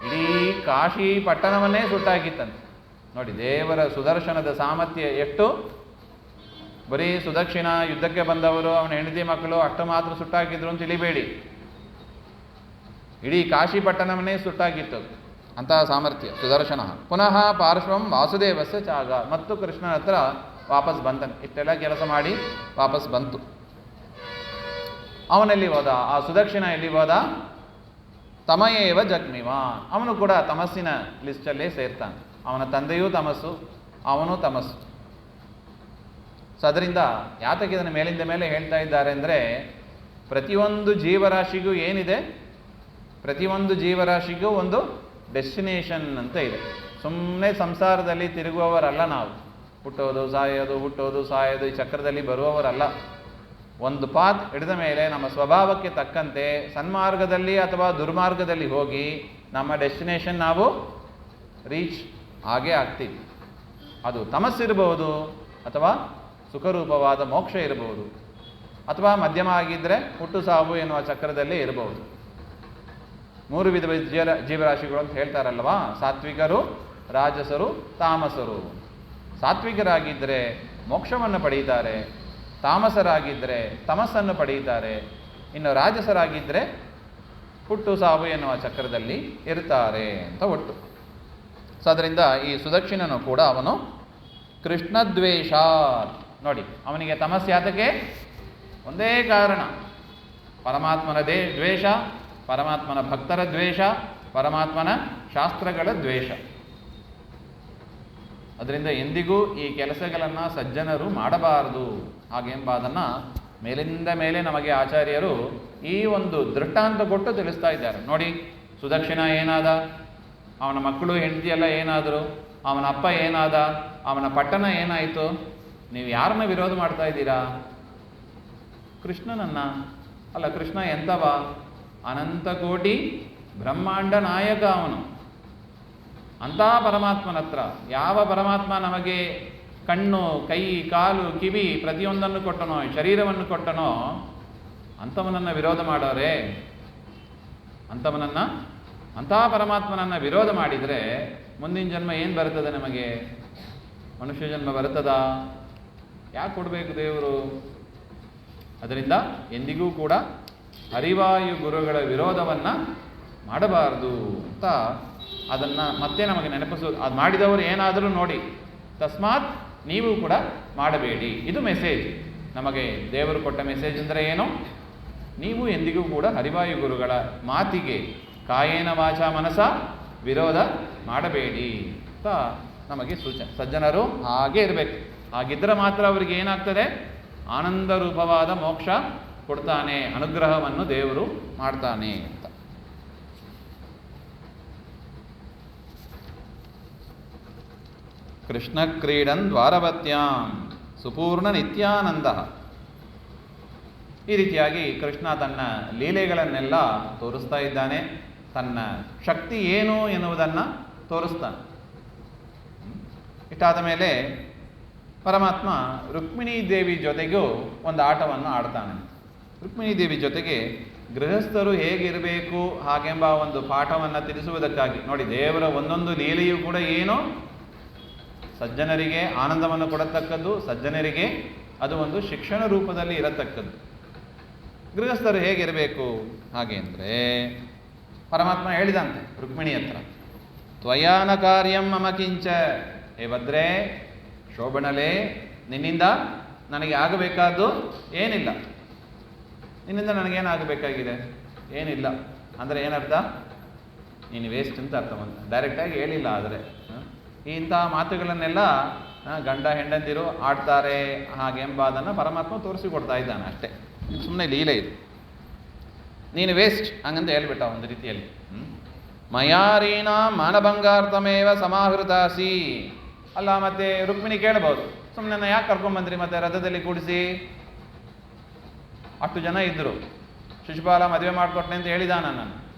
ಇಡೀ ಕಾಶಿ ಪಟ್ಟಣವನ್ನೇ ಸುಟ್ಟಾಕಿತ್ತಂತೆ. ನೋಡಿ, ದೇವರ ಸುದರ್ಶನದ ಸಾಮರ್ಥ್ಯ ಎಷ್ಟು. ಬರೀ ಸುದಕ್ಷಿಣ ಯುದ್ಧಕ್ಕೆ ಬಂದವರು, ಅವನ ಹೆಂಡತಿ ಮಕ್ಕಳು ಅಷ್ಟು ಮಾತ್ರ ಸುಟ್ಟಾಕಿದ್ರು ಅಂತ ತಿಳಿಬೇಡಿ. ಇಡೀ ಕಾಶಿ ಪಟ್ಟಣವನ್ನೇ ಸುಟ್ಟಾಕಿತ್ತು, ಅಂತಹ ಸಾಮರ್ಥ್ಯ ಸುದರ್ಶನ. ಪುನಃ ಪಾರ್ಶ್ವಂ ವಾಸುದೇವಸ್ಯ ಚಾಗ, ಮತ್ತು ಕೃಷ್ಣನ ಹತ್ರ ವಾಪಸ್ ಬಂದನು. ಇಷ್ಟೆಲ್ಲ ಕೆಲಸ ಮಾಡಿ ವಾಪಸ್ ಬಂತು. ಅವನೆಲ್ಲಿ ಹೋದ? ಆ ಸುದಕ್ಷಿಣ ಎಲ್ಲಿ ಹೋದ? ತಮಯೇವ ಜಗ್ಮಿವಾನ್, ಅವನು ಕೂಡ ತಮಸ್ಸಿನ ಲಿಸ್ಟಲ್ಲೇ ಸೇರ್ತಾನೆ. ಅವನ ತಂದೆಯೂ ತಮಸ್ಸು, ಅವನು ತಮಸ್ಸು. ಸೊ ಅದರಿಂದ ಯಾತಕ್ಕೆ ಇದನ್ನು ಮೇಲಿಂದ ಮೇಲೆ ಹೇಳ್ತಾ ಇದ್ದಾರೆ ಅಂದರೆ, ಪ್ರತಿಯೊಂದು ಜೀವರಾಶಿಗೂ ಏನಿದೆ, ಪ್ರತಿಯೊಂದು ಜೀವರಾಶಿಗೂ ಒಂದು ಡೆಸ್ಟಿನೇಷನ್ ಅಂತ ಇದೆ. ಸುಮ್ಮನೆ ಸಂಸಾರದಲ್ಲಿ ತಿರುಗುವವರಲ್ಲ ನಾವು. ಹುಟ್ಟೋದು ಸಾಯೋದು, ಹುಟ್ಟೋದು ಸಾಯೋದು, ಈ ಚಕ್ರದಲ್ಲಿ ಬರುವವರಲ್ಲ. ಒಂದು ಪಾತ್ ಹಿಡಿದ ಮೇಲೆ ನಮ್ಮ ಸ್ವಭಾವಕ್ಕೆ ತಕ್ಕಂತೆ ಸನ್ಮಾರ್ಗದಲ್ಲಿ ಅಥವಾ ದುರ್ಮಾರ್ಗದಲ್ಲಿ ಹೋಗಿ ನಮ್ಮ ಡೆಸ್ಟಿನೇಷನ್ ನಾವು ರೀಚ್ ಆಗೇ ಆಗ್ತೀವಿ. ಅದು ತಮಸ್ಸಿರಬಹುದು, ಅಥವಾ ಸುಖರೂಪವಾದ ಮೋಕ್ಷ ಇರಬಹುದು, ಅಥವಾ ಮಧ್ಯಮ ಆಗಿದ್ದರೆ ಹುಟ್ಟು ಸಾವು ಎನ್ನುವ ಚಕ್ರದಲ್ಲೇ ಇರಬಹುದು. 3 ವಿಧದ ಜೀವರಾಶಿಗಳು ಅಂತ ಹೇಳ್ತಾರಲ್ವಾ, ಸಾತ್ವಿಕರು, ರಾಜಸರು, ತಾಮಸರು. ಸಾತ್ವಿಕರಾಗಿದ್ದರೆ ಮೋಕ್ಷವನ್ನು ಪಡೆಯುತ್ತಾರೆ, ತಾಮಸರಾಗಿದ್ದರೆ ತಮಸ್ಸನ್ನು ಪಡೆಯುತ್ತಾರೆ, ಇನ್ನು ರಾಜಸರಾಗಿದ್ದರೆ ಹುಟ್ಟು ಸಾವು ಎನ್ನುವ ಚಕ್ರದಲ್ಲಿ ಇರ್ತಾರೆ ಅಂತ ಒಟ್ಟು. ಸೊ ಅದರಿಂದ ಈ ಸುದಕ್ಷಿಣನು ಕೂಡ ಅವನು ಕೃಷ್ಣದ್ವೇಷ. ನೋಡಿ, ಅವನಿಗೆ ತಮಸ್ಸು ಯಾತಕ್ಕೆ? ಒಂದೇ ಕಾರಣ, ಪರಮಾತ್ಮನ ದ್ವೇಷ, ಪರಮಾತ್ಮನ ಭಕ್ತರ ದ್ವೇಷ, ಪರಮಾತ್ಮನ ಶಾಸ್ತ್ರಗಳ ದ್ವೇಷ. ಅದರಿಂದ ಎಂದಿಗೂ ಈ ಕೆಲಸಗಳನ್ನು ಸಜ್ಜನರು ಮಾಡಬಾರದು ಹಾಗೆಂಬುದನ್ನು ಮೇಲಿಂದ ಮೇಲೆ ನಮಗೆ ಆಚಾರ್ಯರು ಈ ಒಂದು ದೃಷ್ಟಾಂತ ಕೊಟ್ಟು ತಿಳಿಸ್ತಾ ಇದ್ದಾರೆ. ನೋಡಿ, ಸುದಕ್ಷಿಣ ಏನಾದ, ಅವನ ಮಕ್ಕಳು ಹೆಂಡತಿಯೆಲ್ಲ ಏನಾದರು, ಅವನ ಅಪ್ಪ ಏನಾದ, ಅವನ ಪಟ್ಟಣ ಏನಾಯಿತು. ನೀವು ಯಾರನ್ನ ವಿರೋಧ ಮಾಡ್ತಾ ಇದ್ದೀರಾ? ಕೃಷ್ಣನನ್ನ. ಅಲ್ಲ, ಕೃಷ್ಣ ಎಂಥವ? ಅನಂತ ಕೋಟಿ ಬ್ರಹ್ಮಾಂಡ ನಾಯಕ ಅವನು. ಅಂಥ ಪರಮಾತ್ಮನ ಹತ್ರ, ಯಾವ ಪರಮಾತ್ಮ ನಮಗೆ ಕಣ್ಣು, ಕೈ, ಕಾಲು, ಕಿವಿ ಪ್ರತಿಯೊಂದನ್ನು ಕೊಟ್ಟನೋ, ಶರೀರವನ್ನು ಕೊಟ್ಟನೋ, ಅಂಥವನನ್ನು ವಿರೋಧ ಮಾಡೋರೆ. ಅಂಥ ಪರಮಾತ್ಮನನ್ನು ವಿರೋಧ ಮಾಡಿದರೆ ಮುಂದಿನ ಜನ್ಮ ಏನು ಬರ್ತದೆ ನಮಗೆ? ಮನುಷ್ಯ ಜನ್ಮ ಬರ್ತದಾ? ಯಾಕೆ ಕೊಡಬೇಕು ದೇವರು? ಅದರಿಂದ ಎಂದಿಗೂ ಕೂಡ ಹರಿವಾಯು ಗುರುಗಳ ವಿರೋಧವನ್ನು ಮಾಡಬಾರದು ಅಂತ ಅದನ್ನು ಮತ್ತೆ ನಮಗೆ ನೆನಪಿಸೋದು. ಅದು ಮಾಡಿದವರು ಏನಾದರೂ ನೋಡಿ, ತಸ್ಮಾತ್ ನೀವು ಕೂಡ ಮಾಡಬೇಡಿ. ಇದು ಮೆಸೇಜ್, ನಮಗೆ ದೇವರು ಕೊಟ್ಟ ಮೆಸೇಜ್ ಅಂದರೆ ಏನು? ನೀವು ಎಂದಿಗೂ ಕೂಡ ಹರಿವಾಯು ಗುರುಗಳ ಮಾತಿಗೆ ಕಾಯೇನ ವಾಚ ಮನಸ ವಿರೋಧ ಮಾಡಬೇಡಿ ಅಂತ ನಮಗೆ ಸೂಚನೆ. ಸಜ್ಜನರು ಹಾಗೆ ಇರಬೇಕು. ಹಾಗಿದ್ದರೆ ಮಾತ್ರ ಅವರಿಗೆ ಏನಾಗ್ತದೆ? ಆನಂದ ರೂಪವಾದ ಮೋಕ್ಷ ಕೊಡ್ತಾನೆ, ಅನುಗ್ರಹವನ್ನು ದೇವರು ಮಾಡ್ತಾನೆ ಅಂತ. ಕೃಷ್ಣ ಕ್ರೀಡನ್ ದ್ವಾರವತ್ಯಾಂ ಸುಪೂರ್ಣ ನಿತ್ಯಾನಂದ. ಈ ರೀತಿಯಾಗಿ ಕೃಷ್ಣ ತನ್ನ ಲೀಲೆಗಳನ್ನೆಲ್ಲ ತೋರಿಸ್ತಾ ಇದ್ದಾನೆ, ತನ್ನ ಶಕ್ತಿ ಏನು ಎನ್ನುವುದನ್ನು ತೋರಿಸ್ತಾನೆ. ಇಷ್ಟಾದ ಮೇಲೆ ಪರಮಾತ್ಮ ರುಕ್ಮಿಣೀ ದೇವಿ ಜೊತೆಗೂ ಒಂದು ಆಟವನ್ನು ಆಡ್ತಾನೆ. ರುಕ್ಮಿಣೀ ದೇವಿ ಜೊತೆಗೆ ಗೃಹಸ್ಥರು ಹೇಗಿರಬೇಕು ಹಾಗೆಂಬ ಒಂದು ಪಾಠವನ್ನು ತಿಳಿಸುವುದಕ್ಕಾಗಿ. ನೋಡಿ, ದೇವರ ಒಂದೊಂದು ಲೀಲೆಯೂ ಕೂಡ ಏನು? ಸಜ್ಜನರಿಗೆ ಆನಂದವನ್ನು ಕೊಡತಕ್ಕದ್ದು, ಸಜ್ಜನರಿಗೆ ಅದು ಒಂದು ಶಿಕ್ಷಣ ರೂಪದಲ್ಲಿ ಇರತಕ್ಕದ್ದು. ಗೃಹಸ್ಥರು ಹೇಗಿರಬೇಕು ಹಾಗೆ ಅಂದರೆ ಪರಮಾತ್ಮ ಹೇಳಿದಂತೆ ರುಕ್ಮಿಣಿ ಹತ್ರ, ತ್ವಯಾನ ಕಾರ್ಯಂ ಮಮ ಕಿಂಚ. ಹೇ ಭದ್ರೇ, ಶೋಭಣಲೇ, ನಿನ್ನಿಂದ ನನಗೆ ಆಗಬೇಕಾದ್ದು ಏನಿಲ್ಲ. ನಿನ್ನಿಂದ ನನಗೇನಾಗಬೇಕಾಗಿದೆ? ಏನಿಲ್ಲ ಅಂದರೆ ಏನರ್ಥ? ನೀನು ವೇಸ್ಟ್ ಅಂತ ಅರ್ಥ. ಡೈರೆಕ್ಟಾಗಿ ಹೇಳಿಲ್ಲ, ಆದರೆ ಇಂಥ ಮಾತುಗಳನ್ನೆಲ್ಲ ಗಂಡ ಹೆಂಡಂದಿರು ಆಡ್ತಾರೆ ಹಾಗೆಂಬುದನ್ನು ಪರಮಾತ್ಮ ತೋರಿಸಿಕೊಡ್ತಾ ಇದ್ದಾನೆ ಅಷ್ಟೇ. ಸುಮ್ಮನೆ ಲೀಲೆ ಇದು. ನೀನು ವೇಸ್ಟ್ ಹಂಗಂತ ಹೇಳ್ಬಿಟ್ಟ ಒಂದು ರೀತಿಯಲ್ಲಿ. ಮಯಾರೀಣ ಮಾನಭಂಗಾರ್ಥಮೇವ ಸಮಾಹೃತಾಸಿ. ಅಲ್ಲ, ಮತ್ತೆ ರುಕ್ಮಿಣಿ ಕೇಳಬಹುದು, ಸುಮ್ಮನೆ ಯಾಕೆ ಕರ್ಕೊಂಡ್ಬಂದ್ರಿ ಮತ್ತೆ ರಥದಲ್ಲಿ ಕೂಡಿಸಿ? ಅಷ್ಟು ಜನ ಇದ್ದರು, ಶಿಶುಪಾಲ ಮದುವೆ ಮಾಡಿಕೊಟ್ಟೆ ಅಂತ ಹೇಳಿದ ನಾನು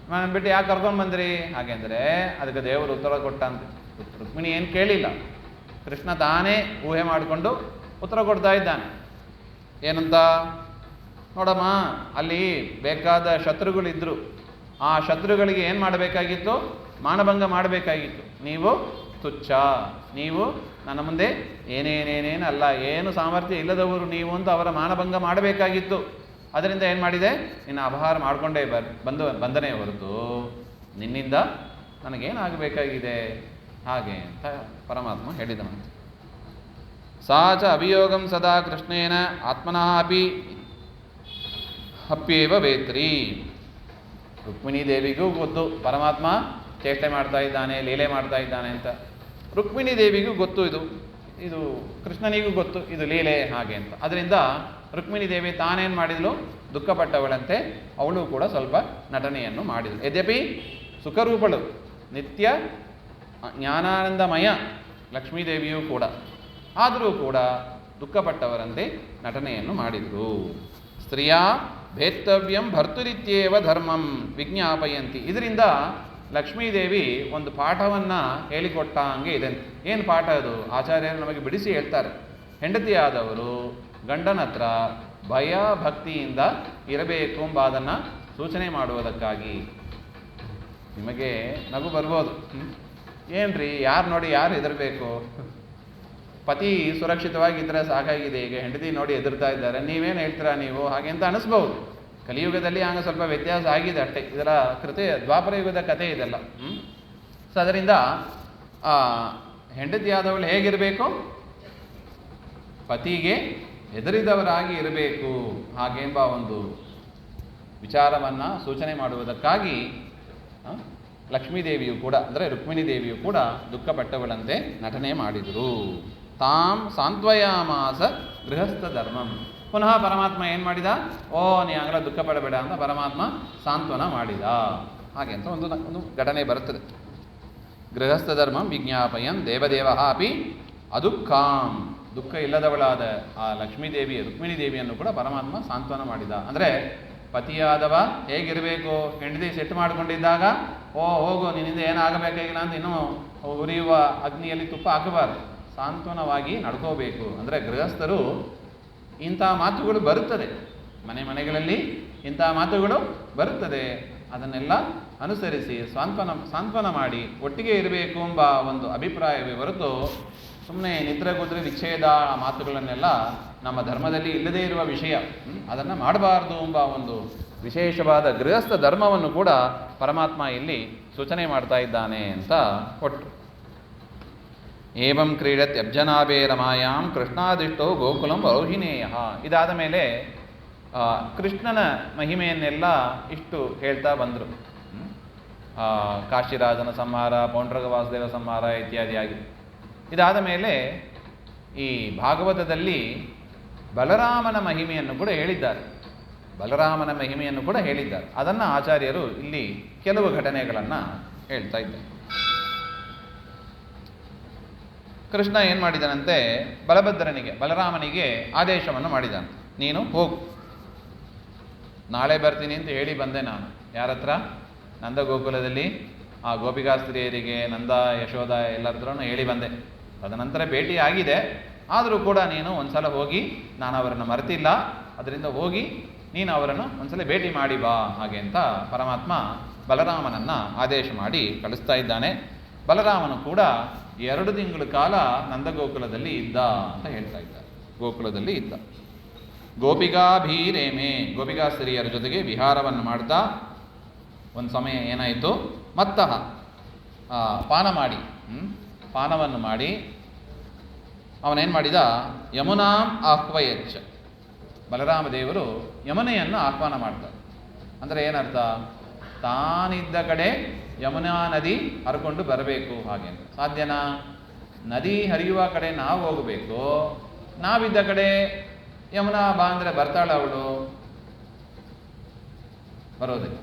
ಬಿಟ್ಟು ಯಾಕೆ ಕರ್ಕೊಂಡು ಬಂದ್ರಿ ಹಾಗೆ ಅಂದರೆ ಅದಕ್ಕೆ ದೇವರು ಉತ್ತರ ಕೊಟ್ಟಂತೆ. ರುಕ್ಮಿಣಿ ಏನು ಕೇಳಿಲ್ಲ, ಕೃಷ್ಣ ತಾನೇ ಊಹೆ ಮಾಡಿಕೊಂಡು ಉತ್ತರ ಕೊಡ್ತಾ ಇದ್ದಾನೆ. ಏನಂತ? ನೋಡಮ್ಮ, ಅಲ್ಲಿ ಬೇಕಾದ ಶತ್ರುಗಳಿದ್ದರು, ಆ ಶತ್ರುಗಳಿಗೆ ಏನು ಮಾಡಬೇಕಾಗಿತ್ತು? ಮಾನಭಂಗ ಮಾಡಬೇಕಾಗಿತ್ತು. ನೀವು ತುಚ್ಛ, ನೀವು ನನ್ನ ಮುಂದೆ ಏನೇನೇನೇನಲ್ಲ, ಏನು ಸಾಮರ್ಥ್ಯ ಇಲ್ಲದವರು ನೀವು ಅಂತ ಅವರ ಮಾನಭಂಗ ಮಾಡಬೇಕಾಗಿತ್ತು. ಅದರಿಂದ ಏನು ಮಾಡಿದೆ? ನಿನ್ನ ಅಪಹಾರ ಮಾಡಿಕೊಂಡೇ ಬಂದನೇ ಹೊರತು ನಿನ್ನಿಂದ ನನಗೇನಾಗಬೇಕಾಗಿದೆ ಹಾಗೆ ಅಂತ ಪರಮಾತ್ಮ ಹೇಳಿದನು. ಸಾ ಚ ಅಭಿಯೋಗಂ ಸದಾ ಕೃಷ್ಣೇನ ಆತ್ಮನಃ ಅಪಿ ಅಪ್ಯೇವ ವೇತ್ರಿ. ರುಕ್ಮಿಣೀ ದೇವಿಗೂ ಗೊತ್ತು ಪರಮಾತ್ಮ ಚೇಷ್ಟೆ ಮಾಡ್ತಾ ಇದ್ದಾನೆ, ಲೀಲೆ ಮಾಡ್ತಾ ಇದ್ದಾನೆ ಅಂತ. ರುಕ್ಮಿಣೀ ದೇವಿಗೂ ಗೊತ್ತು ಇದು ಕೃಷ್ಣನಿಗೂ ಗೊತ್ತು ಇದು ಲೀಲೆ ಹಾಗೆ ಅಂತ. ಅದರಿಂದ ರುಕ್ಮಿಣೀ ದೇವಿ ತಾನೇನು ಮಾಡಿದಳು, ದುಃಖಪಟ್ಟವಳಂತೆ ಅವಳು ಕೂಡ ಸ್ವಲ್ಪ ನಟನೆಯನ್ನು ಮಾಡಿದಳು. ಯದ್ಯಪಿ ಸುಖರೂಪಳು, ನಿತ್ಯ ಜ್ಞಾನಾನಂದಮಯ ಲಕ್ಷ್ಮೀದೇವಿಯೂ ಕೂಡ, ಆದರೂ ಕೂಡ ದುಃಖಪಟ್ಟವರಂತೆ ನಟನೆಯನ್ನು ಮಾಡಿದರು. ಸ್ತ್ರೀಯ ಭೇತ್ತವ್ಯಂ ಭರ್ತುರಿತ್ಯೇವ ಧರ್ಮಂ ವಿಜ್ಞಾಪಯಂತಿ. ಇದರಿಂದ ಲಕ್ಷ್ಮೀದೇವಿ ಒಂದು ಪಾಠವನ್ನು ಹೇಳಿಕೊಟ್ಟ ಹಂಗೆ ಇದೆ. ಏನು ಪಾಠ ಅದು? ಆಚಾರ್ಯರು ನಮಗೆ ಬಿಡಿಸಿ ಹೇಳ್ತಾರೆ. ಹೆಂಡತಿಯಾದವರು ಗಂಡನ ಹತ್ರ ಭಯ ಭಕ್ತಿಯಿಂದ ಇರಬೇಕು ಎಂಬ ಅದನ್ನು ಸೂಚನೆ ಮಾಡುವುದಕ್ಕಾಗಿ. ನಿಮಗೆ ನಗು ಬರ್ಬೋದು, ಏನ್ರಿ ಯಾರು ನೋಡಿ ಯಾರು ಹೆದರಬೇಕು, ಪತಿ ಸುರಕ್ಷಿತವಾಗಿದ್ದರೆ ಸಾಕಾಗಿದೆ, ಈಗ ಹೆಂಡತಿ ನೋಡಿ ಹೆದರ್ತಾ ಇದ್ದಾರೆ, ನೀವೇನು ಹೇಳ್ತೀರಾ ನೀವು ಹಾಗೆ ಅಂತ ಅನಿಸ್ಬೋದು. ಕಲಿಯುಗದಲ್ಲಿ ಆಗ ಸ್ವಲ್ಪ ವ್ಯತ್ಯಾಸ ಆಗಿದೆ ಅಷ್ಟೇ. ಇದರ ಕೃತೆ ದ್ವಾಪರ ಯುಗದ ಕಥೆ ಇದೆಲ್ಲ. ಸೊ ಅದರಿಂದ ಹೆಂಡತಿಯಾದವಳು ಹೇಗಿರಬೇಕು, ಪತಿಗೆ ಹೆದರಿದವರಾಗಿ ಇರಬೇಕು ಹಾಗೆಂಬ ಒಂದು ವಿಚಾರವನ್ನು ಸೂಚನೆ ಮಾಡುವುದಕ್ಕಾಗಿ ಲಕ್ಷ್ಮೀದೇವಿಯು ಕೂಡ, ಅಂದರೆ ರುಕ್ಮಿಣೀ ದೇವಿಯು ಕೂಡ ದುಃಖಪಟ್ಟವಳಂತೆ ನಟನೆ ಮಾಡಿದರು. ತಾಂ ಸಾಂತ್ವಯಾಮಾಸ ಗೃಹಸ್ಥ ಧರ್ಮಂ. ಪುನಃ ಪರಮಾತ್ಮ ಏನು ಮಾಡಿದ? ನೀ ಆಗಲ ದುಃಖ ಪಡಬೇಡ ಅಂತ ಪರಮಾತ್ಮ ಸಾಂತ್ವನ ಮಾಡಿದ. ಹಾಗೆ ಅಂತ ಒಂದು ಘಟನೆ ಬರುತ್ತದೆ. ಗೃಹಸ್ಥ ಧರ್ಮಂ ವಿಜ್ಞಾಪಯನ್ ದೇವದೇವ ಅಪಿ ಅದುಃಖಾಂ. ದುಃಖ ಇಲ್ಲದವಳಾದ ಆ ಲಕ್ಷ್ಮೀದೇವಿ ರುಕ್ಮಿಣೀ ದೇವಿಯನ್ನು ಕೂಡ ಪರಮಾತ್ಮ ಸಾಂತ್ವನ ಮಾಡಿದ. ಅಂದರೆ ಪತಿಯಾದವ ಹೇಗಿರಬೇಕು, ಹೆಂಡತಿ ಸೆಟ್ ಮಾಡಿಕೊಂಡಿದ್ದಾಗ ಹೋಗು ನಿನ್ನಿಂದ ಏನಾಗಬೇಕಾಗಿಲ್ಲ ಅಂತ ಇನ್ನೂ ಉರಿಯುವ ಅಗ್ನಿಯಲ್ಲಿ ತುಪ್ಪ ಹಾಕಬಾರ್ದು, ಸಾಂತ್ವನವಾಗಿ ನಡ್ಕೋಬೇಕು. ಅಂದರೆ ಗೃಹಸ್ಥರು ಇಂಥ ಮಾತುಗಳು ಬರುತ್ತದೆ, ಮನೆಗಳಲ್ಲಿ ಇಂಥ ಮಾತುಗಳು ಬರುತ್ತದೆ, ಅದನ್ನೆಲ್ಲ ಅನುಸರಿಸಿ ಸಾಂತ್ವನ ಮಾಡಿ ಒಟ್ಟಿಗೆ ಇರಬೇಕು ಎಂಬ ಒಂದು ಅಭಿಪ್ರಾಯವೇ ಹೊರತು ಸುಮ್ಮನೆ ನಿದ್ರೆಗುದ್ರೆ ವಿಚ್ಛೇದ ಮಾತುಗಳನ್ನೆಲ್ಲ ನಮ್ಮ ಧರ್ಮದಲ್ಲಿ ಇಲ್ಲದೇ ಇರುವ ವಿಷಯ, ಅದನ್ನು ಮಾಡಬಾರ್ದು ಎಂಬ ಒಂದು ವಿಶೇಷವಾದ ಗೃಹಸ್ಥ ಧರ್ಮವನ್ನು ಕೂಡ ಪರಮಾತ್ಮ ಇಲ್ಲಿ ಸೂಚನೆ ಮಾಡ್ತಾ ಇದ್ದಾನೆ ಅಂತ ಕೊಟ್ಟು. ಏವಂ ಕ್ರೀಡತ್ ಅಬ್ಜನಾಭೇ ರಮಾಯಾಂ ಕೃಷ್ಣಾದಿಷ್ಟೋ ಗೋಕುಲಂ ರೋಹಿಣೇಯ. ಇದಾದ ಮೇಲೆ ಕೃಷ್ಣನ ಮಹಿಮೆಯನ್ನೆಲ್ಲ ಇಷ್ಟು ಹೇಳ್ತಾ ಬಂದರು. ಕಾಶಿರಾಜನ ಸಂಹಾರ, ಪೌಂಡ್ರಗ ವಾಸುದೇವ ಸಂಹಾರ ಇತ್ಯಾದಿಯಾಗಿ. ಇದಾದ ಮೇಲೆ ಈ ಭಾಗವತದಲ್ಲಿ ಬಲರಾಮನ ಮಹಿಮೆಯನ್ನು ಕೂಡ ಹೇಳಿದ್ದಾರೆ. ಅದನ್ನು ಆಚಾರ್ಯರು ಇಲ್ಲಿ ಕೆಲವು ಘಟನೆಗಳನ್ನು ಹೇಳ್ತಾ ಇದ್ದಾರೆ. ಕೃಷ್ಣ ಏನು ಮಾಡಿದನಂತೆ, ಬಲರಾಮನಿಗೆ ಆದೇಶವನ್ನು ಮಾಡಿದ್ದಾನೆ, ನೀನು ಹೋಗು, ನಾಳೆ ಬರ್ತೀನಿ ಅಂತ ಹೇಳಿ ಬಂದೆ ನಾನು. ಯಾರ ಹತ್ರ? ನಂದ ಗೋಕುಲದಲ್ಲಿ ಆ ಗೋಪಿಕಾಸ್ತ್ರೀಯರಿಗೆ, ನಂದ ಯಶೋಧ ಎಲ್ಲರತ್ರ ಹೇಳಿ ಬಂದೆ. ತದನಂತರ ಭೇಟಿ ಆಗಿದೆ, ಆದರೂ ಕೂಡ ನೀನು ಒಂದ್ಸಲ ಹೋಗಿ, ನಾನು ಅವರನ್ನು ಮರೆತಿಲ್ಲ, ಅದರಿಂದ ಹೋಗಿ ನೀನು ಅವರನ್ನು ಒಂದ್ಸಲ ಭೇಟಿ ಮಾಡಿ ಬಾ ಹಾಗೆ ಅಂತ ಪರಮಾತ್ಮ ಬಲರಾಮನನ್ನು ಆದೇಶ ಮಾಡಿ ಕಳಿಸ್ತಾ ಇದ್ದಾನೆ. ಬಲರಾಮನು ಕೂಡ 2 ತಿಂಗಳ ಕಾಲ ನಂದಗೋಕುಲದಲ್ಲಿ ಇದ್ದ ಅಂತ ಹೇಳ್ತಾ ಇದ್ದಾರೆ. ಗೋಕುಲದಲ್ಲಿ ಇದ್ದ. ಗೋಪಿಕಾಭೀರೇಮೆ, ಗೋಪಿಕಾಸ್ತ್ರೀಯರ ಜೊತೆಗೆ ವಿಹಾರವನ್ನು ಮಾಡ್ತಾ ಒಂದು ಸಮಯ ಏನಾಯಿತು, ಮತ್ತಃ ಪಾನವನ್ನು ಮಾಡಿ ಅವನೇನು ಮಾಡಿದ, ಯಮುನಾಂ ಆಹ್ವಯಚ್ಚ. ಬಲರಾಮ ದೇವರು ಯಮುನೆಯನ್ನು ಆಹ್ವಾನ ಮಾಡ್ತಾರೆ. ಅಂದರೆ ಏನರ್ಥ, ತಾನಿದ್ದ ಕಡೆ ಯಮುನಾ ನದಿ ಹರ್ಕೊಂಡು ಬರಬೇಕು ಹಾಗೆ ಅಂತ. ಸಾಧ್ಯನಾ? ನದಿ ಹರಿಯುವ ಕಡೆ ನಾವು ಹೋಗಬೇಕು, ನಾವಿದ್ದ ಕಡೆ ಯಮುನಾ ಬಾ ಅಂದರೆ ಬರ್ತಾಳ ಅವಳು? ಬರೋದಿಲ್ಲ.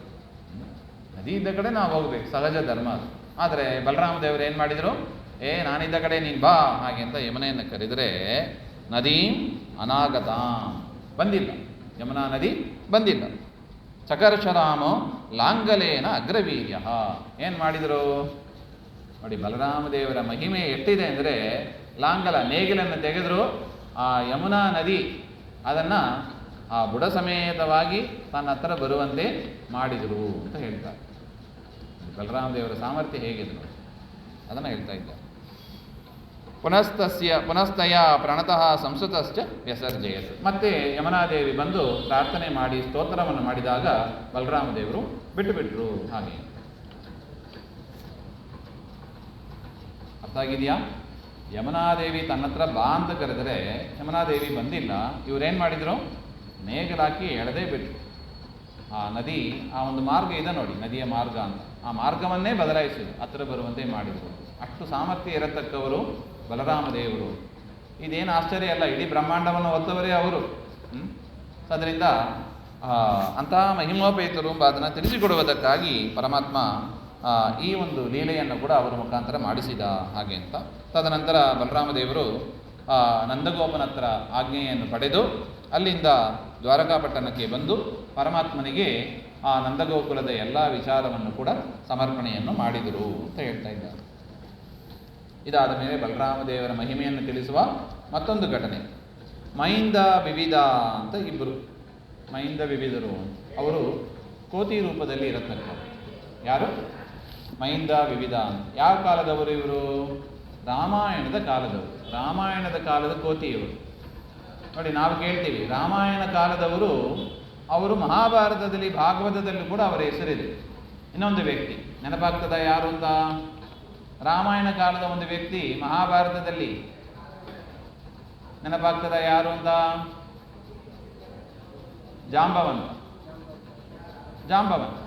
ನದಿ ಇದ್ದ ಕಡೆ ನಾವು ಹೋಗ್ಬೇಕು, ಸಹಜ ಧರ್ಮ ಅದು. ಆದರೆ ಬಲರಾಮ ದೇವರು ಏನು ಮಾಡಿದರು, ನಾನಿದ್ದ ಕಡೆ ನೀನು ಬಾ ಹಾಗೆ ಅಂತ ಯಮುನೆಯನ್ನು ಕರೆದರೆ ನದೀಂ ಅನಾಗತಾಂ, ಬಂದಿಲ್ಲ, ಯಮುನಾ ನದಿ ಬಂದಿಲ್ಲ. ಚಕರ್ಷರಾಮೋ ಲಾಂಗಲೇನ ಅಗ್ರವೀರ್ಯ. ಏನು ಮಾಡಿದರು ನೋಡಿ, ಬಲರಾಮ ದೇವರ ಮಹಿಮೆ ಎಷ್ಟಿದೆ ಅಂದರೆ, ಲಾಂಗಲ ನೇಗಿಲನ್ನು ತೆಗೆದರು, ಆ ಯಮುನಾ ನದಿ ಅದನ್ನು ಆ ಬುಡ ಸಮೇತವಾಗಿ ತನ್ನ ಹತ್ರ ಬರುವಂತೆ ಮಾಡಿದರು ಅಂತ ಹೇಳ್ತಾರೆ. ಬಲರಾಮ ದೇವರ ಸಾಮರ್ಥ್ಯ ಹೇಗಿದ್ರು ಅದನ್ನು ಹೇಳ್ತಾ ಇದ್ದಾರೆ. ಪುನಸ್ತಯ ಪ್ರಣತಃ ಸಂಸ್ಕೃತಶ್ಚ ವ್ಯಸರ್ಜಯತ್. ಮತ್ತೆ ಯಮುನಾದೇವಿ ಬಂದು ಪ್ರಾರ್ಥನೆ ಮಾಡಿ ಸ್ತೋತ್ರವನ್ನು ಮಾಡಿದಾಗ ಬಲರಾಮ ದೇವರು ಬಿಟ್ಟುಬಿಟ್ರು ಹಾಗೆ. ಅರ್ಥ ಆಗಿದೆಯಾ? ಯಮುನಾದೇವಿ ತನ್ನ ಹತ್ರ ಬಾ ಅಂತ ಕರೆದರೆ ಯಮುನಾದೇವಿ ಬಂದಿಲ್ಲ. ಇವರೇನು ಮಾಡಿದರು, ನೇಗಿಲಾಕಿ ಎಳೆದೇ ಬಿಟ್ರು. ಆ ನದಿ, ಆ ಒಂದು ಮಾರ್ಗ ಇದೆ ನೋಡಿ, ನದಿಯ ಮಾರ್ಗ ಅಂತ, ಆ ಮಾರ್ಗವನ್ನೇ ಬದಲಾಯಿಸಿದ್ರು, ಹತ್ತಿರ ಬರುವಂತೆ ಮಾಡಿದರು. ಅಷ್ಟು ಸಾಮರ್ಥ್ಯ ಇರತಕ್ಕವರು ಬಲರಾಮ ದೇವರು. ಇದೇನು ಆಶ್ಚರ್ಯ ಅಲ್ಲ, ಇಡೀ ಬ್ರಹ್ಮಾಂಡವನ್ನು ಹೊತ್ತವರೇ ಅವರು. ಅದರಿಂದ ಅಂತಹ ಮಹಿಮೋಪೇತರು ಎಂಬ ಅದನ್ನು ತಿಳಿಸಿಕೊಡುವುದಕ್ಕಾಗಿ ಪರಮಾತ್ಮ ಈ ಒಂದು ಲೀಲೆಯನ್ನು ಕೂಡ ಅವರ ಮುಖಾಂತರ ಮಾಡಿಸಿದ ಹಾಗೆ ಅಂತ. ತದನಂತರ ಬಲರಾಮ ದೇವರು ನಂದಗೋಪನ ಹತ್ರ ಆಜ್ಞೆಯನ್ನು ಪಡೆದು ಅಲ್ಲಿಂದ ದ್ವಾರಕಾಪಟ್ಟಣಕ್ಕೆ ಬಂದು ಪರಮಾತ್ಮನಿಗೆ ಆ ನಂದಗೋಕುಲದ ಎಲ್ಲ ವಿಚಾರವನ್ನು ಕೂಡ ಸಮರ್ಪಣೆಯನ್ನು ಮಾಡಿದರು ಅಂತ ಹೇಳ್ತಾ ಇದ್ದಾರೆ. ಇದಾದ ಮೇಲೆ ಬಲರಾಮ ದೇವರ ಮಹಿಮೆಯನ್ನು ತಿಳಿಸುವ ಮತ್ತೊಂದು ಘಟನೆ. ಮೈಂದ ವಿವಿಧ ಅಂತ ಇಬ್ಬರು ಮೈಂದ ವಿವಿಧರು, ಅವರು ಕೋತಿ ರೂಪದಲ್ಲಿ ಇರತಕ್ಕವರು. ಯಾರು? ಮೈಂದ ವಿವಿಧ ಅಂತ. ಯಾವ ಕಾಲದವರು ಇವರು? ರಾಮಾಯಣದ ಕಾಲದವರು. ರಾಮಾಯಣದ ಕಾಲದ ಕೋತಿ ಇವರು ನೋಡಿ. ನಾವು ಕೇಳ್ತೀವಿ ರಾಮಾಯಣ ಕಾಲದವರು, ಅವರು ಮಹಾಭಾರತದಲ್ಲಿ ಭಾಗವತದಲ್ಲೂ ಕೂಡ ಅವರ ಹೆಸರಿದೆ. ಇನ್ನೊಂದು ವ್ಯಕ್ತಿ ನೆನಪಾಗ್ತದ ಯಾರು ಅಂತ? ರಾಮಾಯಣ ಕಾಲದ ಒಂದು ವ್ಯಕ್ತಿ ಮಹಾಭಾರತದಲ್ಲಿ ನೆನಪಾಗ್ತದ ಯಾರು ಅಂತ? ಜಾಂಬವಂತ. ಜಾಂಬವಂತ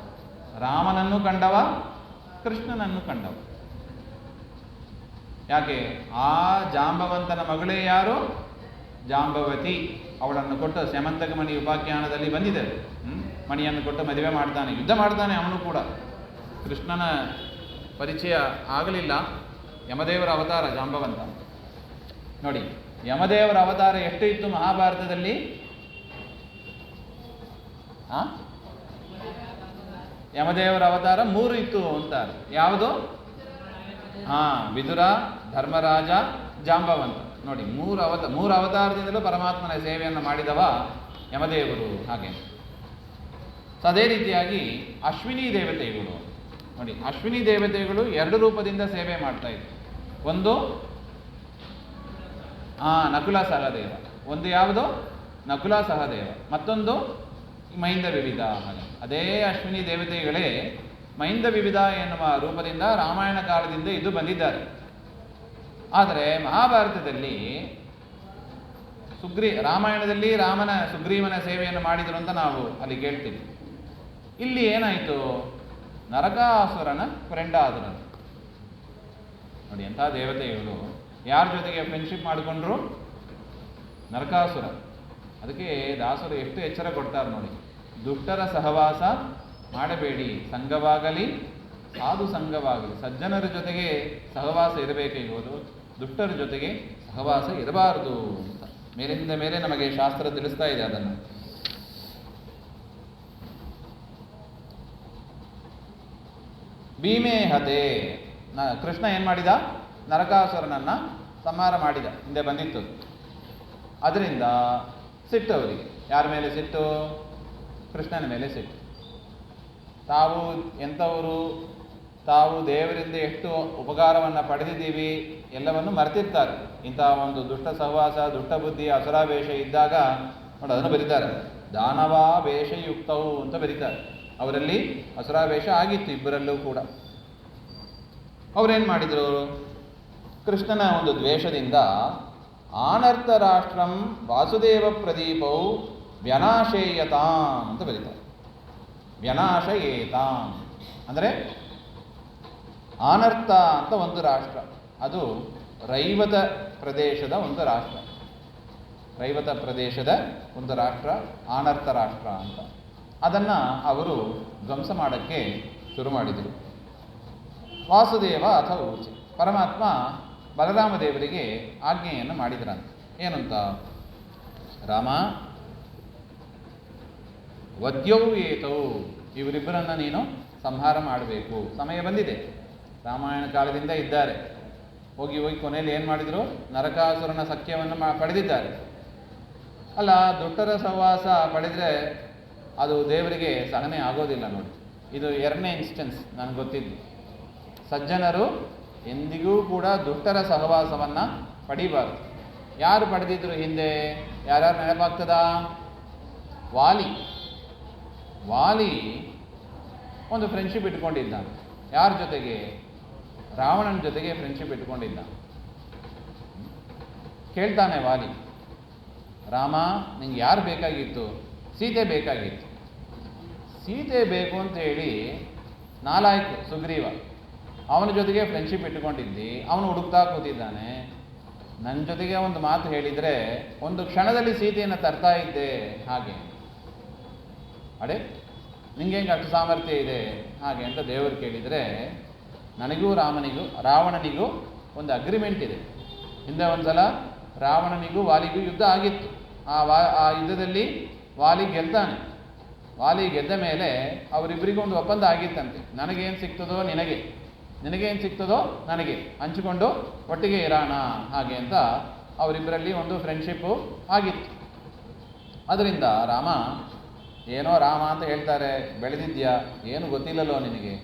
ರಾಮನನ್ನು ಕಂಡವ, ಕೃಷ್ಣನನ್ನು ಕಂಡವ. ಯಾಕೆ? ಆ ಜಾಂಬವಂತನ ಮಗಳೇ ಯಾರು? ಜಾಂಬವತಿ. ಅವಳನ್ನು ಕೊಟ್ಟು ಸ್ಯಮಂತಕ ಮಣಿ ಉಪಾಖ್ಯಾನದಲ್ಲಿ ಬಂದಿದೆ. ಮಣಿಯನ್ನು ಕೊಟ್ಟು ಮದುವೆ ಮಾಡ್ತಾನೆ, ಯುದ್ಧ ಮಾಡ್ತಾನೆ ಅವನು ಕೂಡ. ಕೃಷ್ಣನ ಪರಿಚಯ ಆಗಲಿಲ್ಲ. ಯಮದೇವರ ಅವತಾರ ಜಾಂಬವಂತ ನೋಡಿ. ಯಮದೇವರ ಅವತಾರ ಎಷ್ಟು ಇತ್ತು ಮಹಾಭಾರತದಲ್ಲಿ? ಯಮದೇವರ ಅವತಾರ 3 ಇತ್ತು ಅಂತಾರೆ. ಯಾವುದು? ವಿದುರ, ಧರ್ಮರಾಜ, ಜಾಂಬವಂತ ನೋಡಿ. ಮೂರು ಅವತಾರದಿಂದಲೂ ಪರಮಾತ್ಮನ ಸೇವೆಯನ್ನು ಮಾಡಿದವ ಯಮದೇವರು. ಹಾಗೆ ಅದೇ ರೀತಿಯಾಗಿ ಅಶ್ವಿನಿ ದೇವತೆಗಳು ನೋಡಿ. ಅಶ್ವಿನಿ ದೇವತೆಗಳು 2 ರೂಪದಿಂದ ಸೇವೆ ಮಾಡ್ತಾ ಇದ್ರು. ಒಂದು ನಕುಲ ಸಹದೇವ, ಒಂದು ಯಾವುದು? ನಕುಲ ಸಹದೇವ, ಮತ್ತೊಂದು ಮೈಂದ ವಿವಿಧ. ಹಾಗೆ ಅದೇ ಅಶ್ವಿನಿ ದೇವತೆಗಳೇ ಮೈಂದ ವಿವಿಧ ಎನ್ನುವ ರೂಪದಿಂದ ರಾಮಾಯಣ ಕಾಲದಿಂದ ಇದು ಬಂದಿದ್ದಾರೆ. ಆದರೆ ಮಹಾಭಾರತದಲ್ಲಿ ರಾಮಾಯಣದಲ್ಲಿ ರಾಮನ ಸುಗ್ರೀವನ ಸೇವೆಯನ್ನು ಮಾಡಿದರು ಅಂತ ನಾವು ಅಲ್ಲಿ ಕೇಳ್ತೀವಿ. ಇಲ್ಲಿ ಏನಾಯಿತು? ನರಕಾಸುರನ ಫ್ರೆಂಡ್ ಆದರು ನೋಡಿ. ಎಂಥ ದೇವತೆಗಳು ಯಾರ ಜೊತೆಗೆ ಫ್ರೆಂಡ್ಶಿಪ್ ಮಾಡಿಕೊಂಡ್ರು? ನರಕಾಸುರ. ಅದಕ್ಕೆ ದಾಸರು ಎಷ್ಟು ಎಚ್ಚರ ಕೊಡ್ತಾರೆ ನೋಡಿ. ದುಷ್ಟರ ಸಹವಾಸ ಮಾಡಬೇಡಿ, ಸಂಘವಾಗಲಿ ಸಾಧು ಸಂಘವಾಗಲಿ. ಸಜ್ಜನರ ಜೊತೆಗೆ ಸಹವಾಸ ಇರಬೇಕೇ ಹೋದು ದುಷ್ಟರ ಜೊತೆಗೆ ಸಹವಾಸ ಇರಬಾರದು ಅಂತ ಮೇಲಿಂದ ಮೇಲೆ ನಮಗೆ ಶಾಸ್ತ್ರ ತಿಳಿಸ್ತಾ ಇದೆ ಅದನ್ನು. ಭೀಮೇ ಹತೆ, ಕೃಷ್ಣ ಏನು ಮಾಡಿದ? ನರಕಾಸುರನನ್ನು ಸಂಹಾರ ಮಾಡಿದ. ಹಿಂದೆ ಬಂದಿತ್ತು. ಅದರಿಂದ ಸಿಟ್ಟು ಅವರಿಗೆ. ಯಾರ ಮೇಲೆ ಸಿಟ್ಟು? ಕೃಷ್ಣನ ಮೇಲೆ ಸಿಟ್ಟು. ತಾವು ಎಂಥವರು, ತಾವು ದೇವರಿಂದ ಎಷ್ಟು ಉಪಕಾರವನ್ನು ಪಡೆದಿದ್ದೀವಿ ಎಲ್ಲವನ್ನು ಮರೆತಿರ್ತಾರೆ. ಇಂತಹ ಒಂದು ದುಷ್ಟ ಸಹವಾಸ, ದುಷ್ಟ ಬುದ್ಧಿ, ಅಸುರಾವೇಶ ಇದ್ದಾಗ ನೋಡಿ ಅದನ್ನು ಬರೀತಾರೆ. ದಾನವಾ ವೇಷಯುಕ್ತವು ಅಂತ ಬರೀತಾರೆ. ಅವರಲ್ಲಿ ಅಸುರಾವೇಶ ಆಗಿತ್ತು ಇಬ್ಬರಲ್ಲೂ ಕೂಡ. ಅವರೇನು ಮಾಡಿದರು? ಕೃಷ್ಣನ ಒಂದು ದ್ವೇಷದಿಂದ ಆನರ್ಥ ರಾಷ್ಟ್ರಂ ವಾಸುದೇವ ಪ್ರದೀಪವು ವ್ಯನಾಶೇಯತಾಂ ಅಂತ ಬರೀತಾರೆ. ವ್ಯನಾಶಯೇತಾಂ ಅಂದರೆ ಆನರ್ಥ ಅಂತ ಒಂದು ರಾಷ್ಟ್ರ, ಅದು ರೈವತ ಪ್ರದೇಶದ ಒಂದು ರಾಷ್ಟ್ರ. ರೈವತ ಪ್ರದೇಶದ ಒಂದು ರಾಷ್ಟ್ರ ಆನರ್ಥ ರಾಷ್ಟ್ರ ಅಂತ. ಅದನ್ನು ಅವರು ಧ್ವಂಸ ಮಾಡೋಕ್ಕೆ ಶುರು ಮಾಡಿದರು. ವಾಸುದೇವ ಅಥವಾ ಊಚಿ ಪರಮಾತ್ಮ ಬಲರಾಮ ದೇವರಿಗೆ ಆಜ್ಞೆಯನ್ನು ಮಾಡಿದ್ರಂತೆ. ಏನಂತ? ರಾಮ ವದ್ಯವು ಏತವು, ಇವರಿಬ್ಬರನ್ನು ನೀನು ಸಂಹಾರ ಮಾಡಬೇಕು. ಸಮಯ ಬಂದಿದೆ. ರಾಮಾಯಣ ಕಾಲದಿಂದ ಇದ್ದಾರೆ. ಹೋಗಿ ಕೊನೆಯಲ್ಲಿ ಏನು ಮಾಡಿದರು? ನರಕಾಸುರನ ಸಖ್ಯವನ್ನು ಪಡೆದಿದ್ದಾರೆ. ಅಲ್ಲ, ದುಷ್ಟರ ಸಹವಾಸ ಪಡೆದರೆ ಅದು ದೇವರಿಗೆ ಸಹನೆ ಆಗೋದಿಲ್ಲ ನೋಡಿ. ಇದು 2ನೇ ಇನ್ಸ್ಟೆನ್ಸ್ ನನಗೆ ಗೊತ್ತಿದ್ದು. ಸಜ್ಜನರು ಎಂದಿಗೂ ಕೂಡ ದುಷ್ಟರ ಸಹವಾಸವನ್ನು ಪಡಿಬಾರ್ದು. ಯಾರು ಪಡೆದಿದ್ರು ಹಿಂದೆ? ಯಾರ್ಯಾರು ನೆನಪಾಗ್ತದ? ವಾಲಿ ಒಂದು ಫ್ರೆಂಡ್ಶಿಪ್ ಇಟ್ಕೊಂಡಿದ್ದ. ಯಾರ ಜೊತೆಗೆ? ರಾವಣನ ಜೊತೆಗೆ ಫ್ರೆಂಡ್ಶಿಪ್ ಇಟ್ಕೊಂಡಿದ್ದ. ಕೇಳ್ತಾನೆ ವಾಲಿ, ರಾಮ ನಿಂಗೆ ಯಾರು ಬೇಕಾಗಿತ್ತು? ಸೀತೆ ಬೇಕಾಗಿತ್ತು. ಸೀತೆ ಬೇಕು ಅಂತ ಹೇಳಿ ನಾಲಾಯ್ತು ಸುಗ್ರೀವ, ಅವನ ಜೊತೆಗೆ ಫ್ರೆಂಡ್ಶಿಪ್ ಇಟ್ಟುಕೊಂಡಿದ್ದಿ, ಅವನು ಹುಡುಕ್ತಾ ಕೂತಿದ್ದಾನೆ. ನನ್ನ ಜೊತೆಗೆ ಒಂದು ಮಾತು ಹೇಳಿದರೆ ಒಂದು ಕ್ಷಣದಲ್ಲಿ ಸೀತೆಯನ್ನು ತರ್ತಾ ಇದ್ದೆ, ಹಾಗೆ ಅಡೆ ನಿಂಗೆ ಹೆಂಗೆ ಅಷ್ಟು ಸಾಮರ್ಥ್ಯ ಇದೆ ಹಾಗೆ ಅಂತ ದೇವರು ಕೇಳಿದರೆ, ನನಗೂ ರಾವಣನಿಗೂ ಒಂದು ಅಗ್ರಿಮೆಂಟ್ ಇದೆ. ಹಿಂದೆ ಒಂದ್ಸಲ ರಾವಣನಿಗೂ ವಾಲಿಗೂ ಯುದ್ಧ ಆಗಿತ್ತು. ಆ ಯುದ್ಧದಲ್ಲಿ ವಾಲಿ ಗೆಲ್ತಾನೆ. ವಾಲಿ ಗೆದ್ದ ಮೇಲೆ ಅವರಿಬ್ಬರಿಗೂ ಒಂದು ಒಪ್ಪಂದ ಆಗಿತ್ತಂತೆ, ನನಗೇನು ಸಿಗ್ತದೋ ನಿನಗೇನು ಸಿಗ್ತದೋ ನನಗೆ ಹಂಚಿಕೊಂಡು ಒಟ್ಟಿಗೆ ಇರೋಣ ಹಾಗೆ ಅಂತ ಅವರಿಬ್ಬರಲ್ಲಿ ಒಂದು ಫ್ರೆಂಡ್ಶಿಪ್ಪು ಆಗಿತ್ತು. ಅದರಿಂದ ಏನೋ ರಾಮ ಅಂತ ಹೇಳ್ತಾರೆ, ಬೆಳೆದಿದ್ಯಾ, ಏನು ಗೊತ್ತಿಲ್ಲಲ್ಲೋ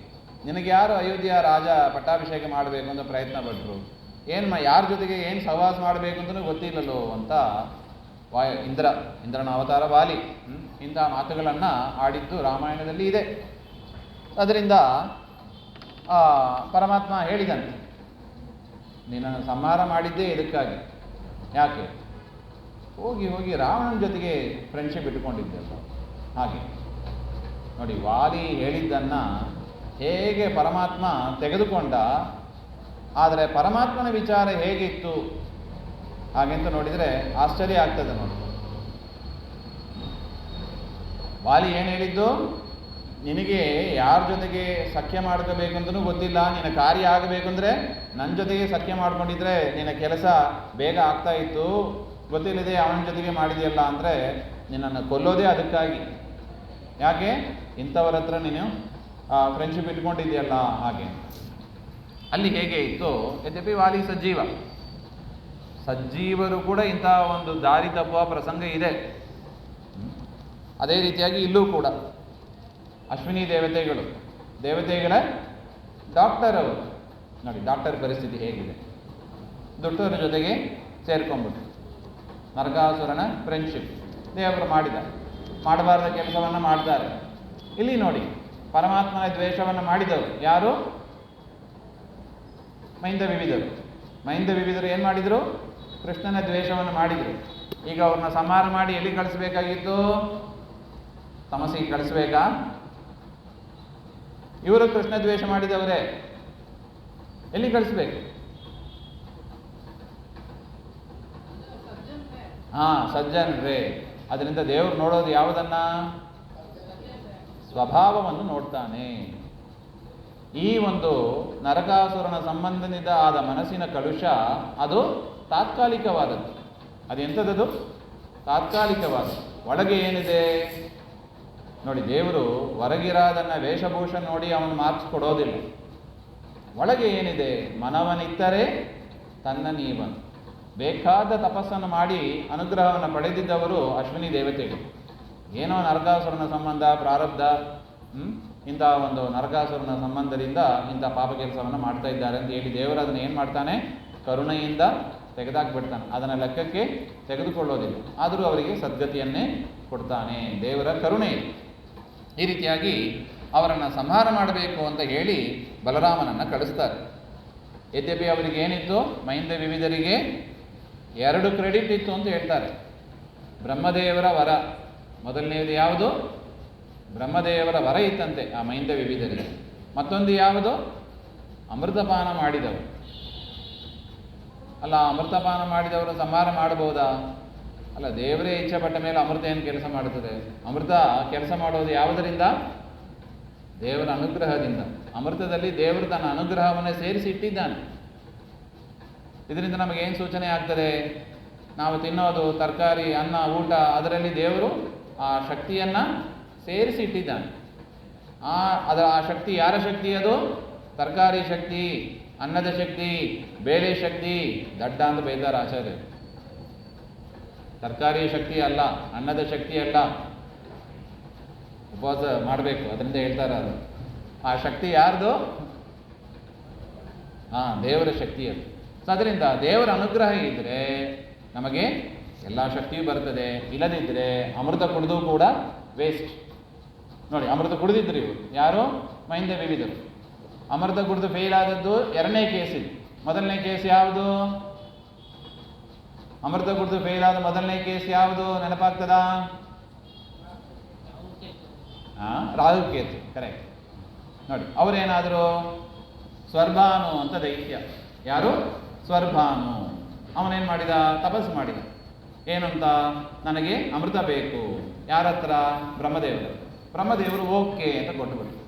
ನಿನಗೆ ಯಾರು ಅಯೋಧ್ಯ ರಾಜ ಪಟ್ಟಾಭಿಷೇಕ ಮಾಡಬೇಕು ಅಂತ ಪ್ರಯತ್ನ ಪಟ್ಟರು, ಯಾರ ಜೊತೆಗೆ ಏನು ಸಹವಾಸ ಮಾಡಬೇಕು ಅಂತಲೂ ಗೊತ್ತಿಲ್ಲಲ್ಲೋ ಅಂತ ಇಂದ್ರನ ಅವತಾರ ವಾಲಿ ಇಂಥ ಮಾತುಗಳನ್ನು ಆಡಿದ್ದು ರಾಮಾಯಣದಲ್ಲಿ ಇದೆ. ಅದರಿಂದ ಪರಮಾತ್ಮ ಹೇಳಿದಂತೆ, ನಿನ್ನನ್ನು ಸಂಹಾರ ಮಾಡಿದ್ದೇ ಇದಕ್ಕಾಗಿ, ಯಾಕೆ ಹೋಗಿ ರಾವಣನ ಜೊತೆಗೆ ಫ್ರೆಂಡ್ಶಿಪ್ ಇಟ್ಕೊಂಡಿದ್ದೆಲ್ಲ. ಹಾಗೆ ನೋಡಿ, ವಾಲಿ ಹೇಳಿದ್ದನ್ನು ಹೇಗೆ ಪರಮಾತ್ಮ ತೆಗೆದುಕೊಂಡ, ಆದರೆ ಪರಮಾತ್ಮನ ವಿಚಾರ ಹೇಗಿತ್ತು ಹಾಗೆಂತ ನೋಡಿದರೆ ಆಶ್ಚರ್ಯ ಆಗ್ತದೆ ನೋಡಿ. ವಾಲಿ ಏನು ಹೇಳಿದ್ದು, ನಿನಗೆ ಯಾರ ಜೊತೆಗೆ ಸಖ್ಯ ಮಾಡ್ಕೋಬೇಕಂತನೂ ಗೊತ್ತಿಲ್ಲ, ನಿನ್ನ ಕಾರ್ಯ ಆಗಬೇಕಂದ್ರೆ ನನ್ನ ಜೊತೆಗೆ ಸಖ್ಯ ಮಾಡ್ಕೊಂಡಿದ್ರೆ ನಿನ್ನ ಕೆಲಸ ಬೇಗ ಆಗ್ತಾ ಇತ್ತು, ಗೊತ್ತಿಲ್ಲದೆ ಅವನ ಜೊತೆಗೆ ಮಾಡಿದೆಯಲ್ಲ ಅಂದರೆ ನಿನ್ನನ್ನು ಕೊಲ್ಲೋದೇ ಅದಕ್ಕಾಗಿ, ಯಾಕೆ ಇಂಥವ್ರ ಹತ್ರ ನೀನು ಫ್ರೆಂಡ್ಶಿಪ್ ಇಟ್ಕೊಂಡಿದೆಯಲ್ಲ ಹಾಗೆ. ಅಲ್ಲಿ ಹೇಗೆ ಇತ್ತು, ಯದ್ಯಪಿ ವಾಲಿ ಸಜ್ಜೀವರು ಕೂಡ ಇಂಥ ಒಂದು ದಾರಿ ತಪ್ಪುವ ಪ್ರಸಂಗ ಇದೆ. ಅದೇ ರೀತಿಯಾಗಿ ಇಲ್ಲೂ ಕೂಡ ಅಶ್ವಿನಿ ದೇವತೆಗಳ ಡಾಕ್ಟರ್ ಅವರು ನೋಡಿ, ಡಾಕ್ಟರ್ ಪರಿಸ್ಥಿತಿ ಹೇಗಿದೆ, ದುಷ್ಟರ ಜೊತೆಗೆ ಸೇರ್ಕೊಂಡ್ಬಿಟ್ಟು ನರಕಾಸುರನ ಫ್ರೆಂಡ್ಶಿಪ್ ದೇವರು ಮಾಡಬಾರ್ದ ಕೆಲಸವನ್ನು ಮಾಡ್ತಾರೆ. ಇಲ್ಲಿ ನೋಡಿ, ಪರಮಾತ್ಮನ ದ್ವೇಷವನ್ನು ಮಾಡಿದವರು ಯಾರು, ಮೈಂದವಿವಿದರು ಏನು ಮಾಡಿದರು, ಕೃಷ್ಣನ ದ್ವೇಷವನ್ನು ಮಾಡಿದರು. ಈಗ ಅವ್ರನ್ನ ಸಂಹಾರ ಮಾಡಿ ಎಲ್ಲಿ ಕಳಿಸ್ಬೇಕಾಗಿತ್ತು, ತಮಸಿಗೆ ಕಳಿಸ್ಬೇಕಾ? ಇವರು ಕೃಷ್ಣ ದ್ವೇಷ ಮಾಡಿದವರೇ, ಎಲ್ಲಿ ಕಳಿಸ್ಬೇಕು? ಸಜ್ಜನ್ರೇ. ಅದರಿಂದ ದೇವರು ನೋಡೋದು ಯಾವುದನ್ನ, ಸ್ವಭಾವವನ್ನು ನೋಡ್ತಾನೆ. ಈ ಒಂದು ನರಕಾಸುರನ ಸಂಬಂಧದಿಂದ ಆದ ಮನಸ್ಸಿನ ಕಲುಷ ಅದು ತಾತ್ಕಾಲಿಕವಾದದ್ದು. ಅದೆಂಥದ್ದು? ತಾತ್ಕಾಲಿಕವಾದದ್ದು. ಒಳಗೆ ಏನಿದೆ ನೋಡಿ, ದೇವರು ಹೊರಗಿರೋದನ್ನು ವೇಷಭೂಷಣ ನೋಡಿ ಅವನು ಮಾರ್ಕ್ಸ್ ಕೊಡೋದಿಲ್ಲ. ಒಳಗೆ ಏನಿದೆ, ಮನವನಿತ್ತರೆ ತನ್ನ ನೀವನು. ಬೇಕಾದ ತಪಸ್ಸನ್ನು ಮಾಡಿ ಅನುಗ್ರಹವನ್ನು ಪಡೆದಿದ್ದವರು ಅಶ್ವಿನಿ ದೇವತೆಗಳು. ಏನೋ ನರಕಾಸುರನ ಸಂಬಂಧ ಪ್ರಾರಬ್ಧ, ಇಂಥ ಒಂದು ನರಕಾಸುರನ ಸಂಬಂಧದಿಂದ ಇಂಥ ಪಾಪ ಕೆಲಸವನ್ನು ಮಾಡ್ತಾ ಇದ್ದಾರೆ ಅಂತ ಹೇಳಿ ದೇವರು ಅದನ್ನು ಏನು ಮಾಡ್ತಾನೆ, ಕರುಣೆಯಿಂದ ತೆಗೆದಾಕ್ಬಿಡ್ತಾನೆ. ಅದನ್ನು ಲೆಕ್ಕಕ್ಕೆ ತೆಗೆದುಕೊಳ್ಳೋದಿಲ್ಲ. ಆದರೂ ಅವರಿಗೆ ಸದ್ಗತಿಯನ್ನೇ ಕೊಡ್ತಾನೆ, ದೇವರ ಕರುಣೆ. ಈ ರೀತಿಯಾಗಿ ಅವರನ್ನು ಸಂಹಾರ ಮಾಡಬೇಕು ಅಂತ ಹೇಳಿ ಬಲರಾಮನನ್ನು ಕಳಿಸ್ತಾರೆ. ಯದ್ಯಪಿ ಅವರಿಗೆ ಏನಿತ್ತು, ಮೈಂದವಿವಿಧರಿಗೆ 2 ಕ್ರೆಡಿಟ್ ಇತ್ತು ಅಂತ ಹೇಳ್ತಾರೆ. ಬ್ರಹ್ಮದೇವರ ವರ ಮೊದಲನೇದು ಯಾವುದು, ಬ್ರಹ್ಮದೇವರ ವರ ಇತ್ತಂತೆ ಆ ಮೈಂದವಿವಿಧರಿಗೆ. ಮತ್ತೊಂದು ಯಾವುದು, ಅಮೃತಪಾನ ಮಾಡಿದವರು. ಅಲ್ಲ, ಅಮೃತಪಾನ ಮಾಡಿದವರು ಸಂಹಾರ ಮಾಡಬಹುದಾ? ಅಲ್ಲ, ದೇವರೇ ಇಚ್ಛೆ ಪಟ್ಟ ಮೇಲೆ ಅಮೃತ ಏನು ಕೆಲಸ ಮಾಡುತ್ತದೆ? ಅಮೃತ ಕೆಲಸ ಮಾಡೋದು ಯಾವುದರಿಂದ? ದೇವರ ಅನುಗ್ರಹದಿಂದ. ಅಮೃತದಲ್ಲಿ ದೇವರು ತನ್ನ ಅನುಗ್ರಹವನ್ನೇ ಸೇರಿಸಿ ಇಟ್ಟಿದ್ದಾನೆ. ಇದರಿಂದ ನಮಗೇನು ಸೂಚನೆ ಆಗ್ತದೆ? ನಾವು ತಿನ್ನೋದು ತರಕಾರಿ, ಅನ್ನ, ಊಟ, ಅದರಲ್ಲಿ ದೇವರು ಆ ಶಕ್ತಿಯನ್ನು ಸೇರಿಸಿ ಇಟ್ಟಿದ್ದಾನೆ. ಆ ಶಕ್ತಿ ಯಾರ ಶಕ್ತಿ? ಅದು ತರಕಾರಿ ಶಕ್ತಿ, ಅನ್ನದ ಶಕ್ತಿ, ಬೇಳೆ ಶಕ್ತಿ. ದಡ್ಡ ಅಂತ ಬೈದಾರ ಆಚಾರ್ಯರು. ತರಕಾರಿ ಶಕ್ತಿ ಅಲ್ಲ, ಅನ್ನದ ಶಕ್ತಿ ಅಲ್ಲ. ಉಪವಾಸ ಮಾಡಬೇಕು, ಅದರಿಂದ ಹೇಳ್ತಾರೆ. ಅದು ಆ ಶಕ್ತಿ ಯಾರ್ದು? ದೇವರ ಶಕ್ತಿ ಅದು. ಸೊ ಅದರಿಂದ ದೇವರ ಅನುಗ್ರಹ ಇದ್ದರೆ ನಮಗೆ ಎಲ್ಲ ಶಕ್ತಿಯೂ ಬರ್ತದೆ. ಇಲ್ಲದಿದ್ದರೆ ಅಮೃತ ಕುಡಿದು ಕೂಡ ವೇಸ್ಟ್. ನೋಡಿ, ಅಮೃತ ಕುಡಿದಿದ್ರು ಇವರು ಯಾರು? ಮೈಂದವಿವಿಧರು. ಅಮೃತ ಕುಡಿದು ಫೇಲ್ ಆದದ್ದು 2ನೇ ಕೇಸ್ ಇದು. ಮೊದಲನೇ ಕೇಸ್ ಯಾವುದು? ಅಮೃತ ಕುಡಿದು ಫೇಲ್ ಆದ ಮೊದಲನೇ ಕೇಸ್ ಯಾವುದು? ನೆನಪಾಗ್ತದಾ? ರಾಹುಕೇತು, ಕರೆಕ್ಟ್. ನೋಡಿ, ಅವರೇನಾದರೂ ಸ್ವರ್ಭಾನು ಅಂತ ದೈತ್ಯ. ಯಾರು? ಸ್ವರ್ಭಾನು. ಅವನೇನು ಮಾಡಿದ? ತಪಸ್ಸು ಮಾಡಿದ. ಏನಂತ? ನನಗೆ ಅಮೃತ ಬೇಕು. ಯಾರ ಹತ್ರ? ಬ್ರಹ್ಮದೇವರು. ಬ್ರಹ್ಮದೇವರು ಓಕೆ ಅಂತ ಕೊಟ್ಟುಬಿಟ್ಟು,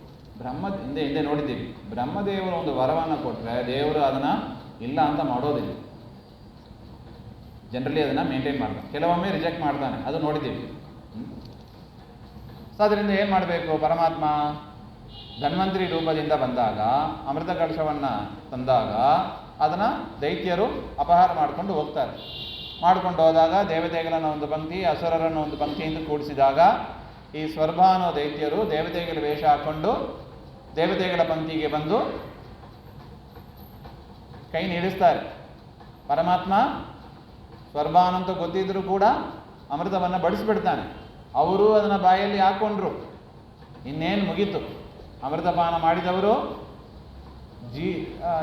ಹಿಂದೆ ನೋಡಿದ್ದೀವಿ, ಬ್ರಹ್ಮದೇವರು ಒಂದು ವರವನ್ನು ಕೊಟ್ಟರೆ ದೇವರು ಅದನ್ನು ಇಲ್ಲ ಅಂತ ಮಾಡೋದಿಲ್ಲ. ಜನರಲಿ ಅದನ್ನು ಮೇಂಟೈನ್ ಮಾಡ್ತಾನೆ, ಕೆಲವೊಮ್ಮೆ ರಿಜೆಕ್ಟ್ ಮಾಡ್ತಾನೆ, ಅದು ನೋಡಿದ್ದೀವಿ. ಸೊ ಅದರಿಂದ ಏನು ಮಾಡಬೇಕು? ಪರಮಾತ್ಮ ಧನ್ವಂತರಿ ರೂಪದಿಂದ ಬಂದಾಗ, ಅಮೃತ ಕಲಶವನ್ನು ತಂದಾಗ ಅದನ್ನು ದೈತ್ಯರು ಅಪಹಾರ ಮಾಡಿಕೊಂಡು ಹೋಗ್ತಾರೆ. ಮಾಡ್ಕೊಂಡು ಹೋದಾಗ ದೇವತೆಗಳನ್ನು ಒಂದು ಪಂಕ್ತಿ, ಅಸುರರನ್ನು ಒಂದು ಪಂಕ್ತಿಯಿಂದ ಕೂಡಿಸಿದಾಗ ಈ ಸ್ವರ್ಭಾನು ದೈತ್ಯರು ದೇವತೆಗಳ ವೇಷ ಹಾಕ್ಕೊಂಡು ದೇವತೆಗಳ ಪಂಕ್ತಿಗೆ ಬಂದು ಕೈ ನೀಡಿಸ್ತಾರೆ. ಪರಮಾತ್ಮ ಸ್ವರ್ಭಾನು ಅಂತ ಗೊತ್ತಿದ್ರೂ ಕೂಡ ಅಮೃತವನ್ನು ಬಡಿಸ್ಬಿಡ್ತಾನೆ. ಅವರು ಅದನ್ನು ಬಾಯಲ್ಲಿ ಹಾಕ್ಕೊಂಡ್ರು, ಇನ್ನೇನು ಮುಗೀತು. ಅಮೃತಪಾನ ಮಾಡಿದವರು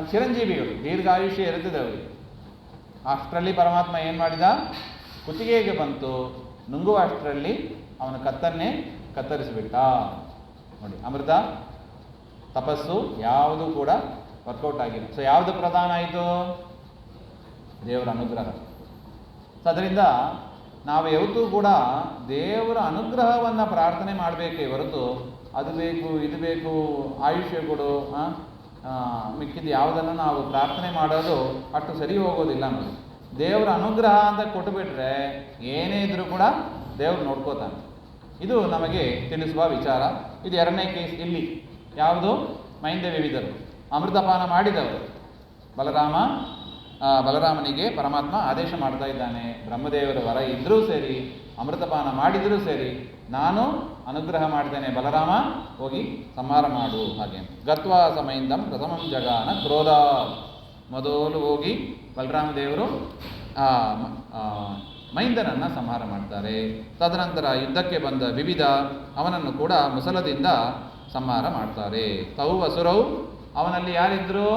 ಚಿರಂಜೀವಿಗಳು, ದೀರ್ಘಾಯುಷ್ಯ ಇರುತ್ತದೆ ಅವರಿಗೆ. ಅಷ್ಟರಲ್ಲಿ ಪರಮಾತ್ಮ ಏನು ಮಾಡಿದ? ಕುತ್ತಿಗೆಗೆ ಬಂತು, ನುಂಗುವ ಅಷ್ಟರಲ್ಲಿ ಅವನ ಕತ್ತನ್ನೇ ಕತ್ತರಿಸಿಬಿಟ್ಟ. ನೋಡಿ, ಅಮೃತ ತಪಸ್ಸು ಯಾವುದೂ ಕೂಡ ವರ್ಕೌಟ್ ಆಗಿಲ್ಲ. ಸೊ ಯಾವುದು ಪ್ರಧಾನ ಆಯಿತು? ದೇವರ ಅನುಗ್ರಹ. ಸೊ ಅದರಿಂದ ನಾವು ಯಾವತ್ತೂ ಕೂಡ ದೇವರ ಅನುಗ್ರಹವನ್ನು ಪ್ರಾರ್ಥನೆ ಮಾಡಬೇಕೇ ಹೊರತು ಅದು ಬೇಕು ಇದು ಬೇಕು ಆಯುಷ್ಯ ಕೊಡು ಮಿಕ್ಕಿದ್ದು ಯಾವುದನ್ನು ನಾವು ಪ್ರಾರ್ಥನೆ ಮಾಡೋದು ಅಷ್ಟು ಸರಿ ಹೋಗೋದಿಲ್ಲ ನೋಡಿ. ದೇವರ ಅನುಗ್ರಹ ಅಂತ ಕೊಟ್ಟುಬಿಟ್ರೆ ಏನೇ ಇದ್ರೂ ಕೂಡ ದೇವರು ನೋಡ್ಕೋತಾನೆ. ಇದು ನಮಗೆ ತಿಳಿಸುವ ವಿಚಾರ. ಇದು ಎರಡನೇ ಕೇಸ್. ಇಲ್ಲಿ ಯಾವುದು? ಮೈಂದ ವಿವಿಧರು ಅಮೃತಪಾನ ಮಾಡಿದವರು. ಬಲರಾಮನಿಗೆ ಪರಮಾತ್ಮ ಆದೇಶ ಮಾಡ್ತಾ ಇದ್ದಾನೆ, ಬ್ರಹ್ಮದೇವರ ವರ ಇದ್ದರೂ ಸರಿ, ಅಮೃತಪಾನ ಮಾಡಿದರೂ ಸರಿ, ನಾನು ಅನುಗ್ರಹ ಮಾಡ್ತೇನೆ, ಬಲರಾಮ ಹೋಗಿ ಸಂಹಾರ ಮಾಡು. ಹಾಗೆ ಗತ್ವಾ ಸಮೈಂದಂ ಪ್ರಥಮಂ ಜಗಾನ ಕ್ರೋಧ. ಮೊದಲು ಹೋಗಿ ಬಲರಾಮ ದೇವರು ಮೈಂದನನ್ನು ಸಂಹಾರ ಮಾಡ್ತಾರೆ. ತದನಂತರ ಯುದ್ಧಕ್ಕೆ ಬಂದ ವಿವಿಧ ಅವನನ್ನು ಕೂಡ ಮುಸಲದಿಂದ ಸಂಹಾರ ಮಾಡ್ತಾರೆ. ತೌ ಅಸುರವು, ಅವನಲ್ಲಿ ಯಾರಿದ್ರು?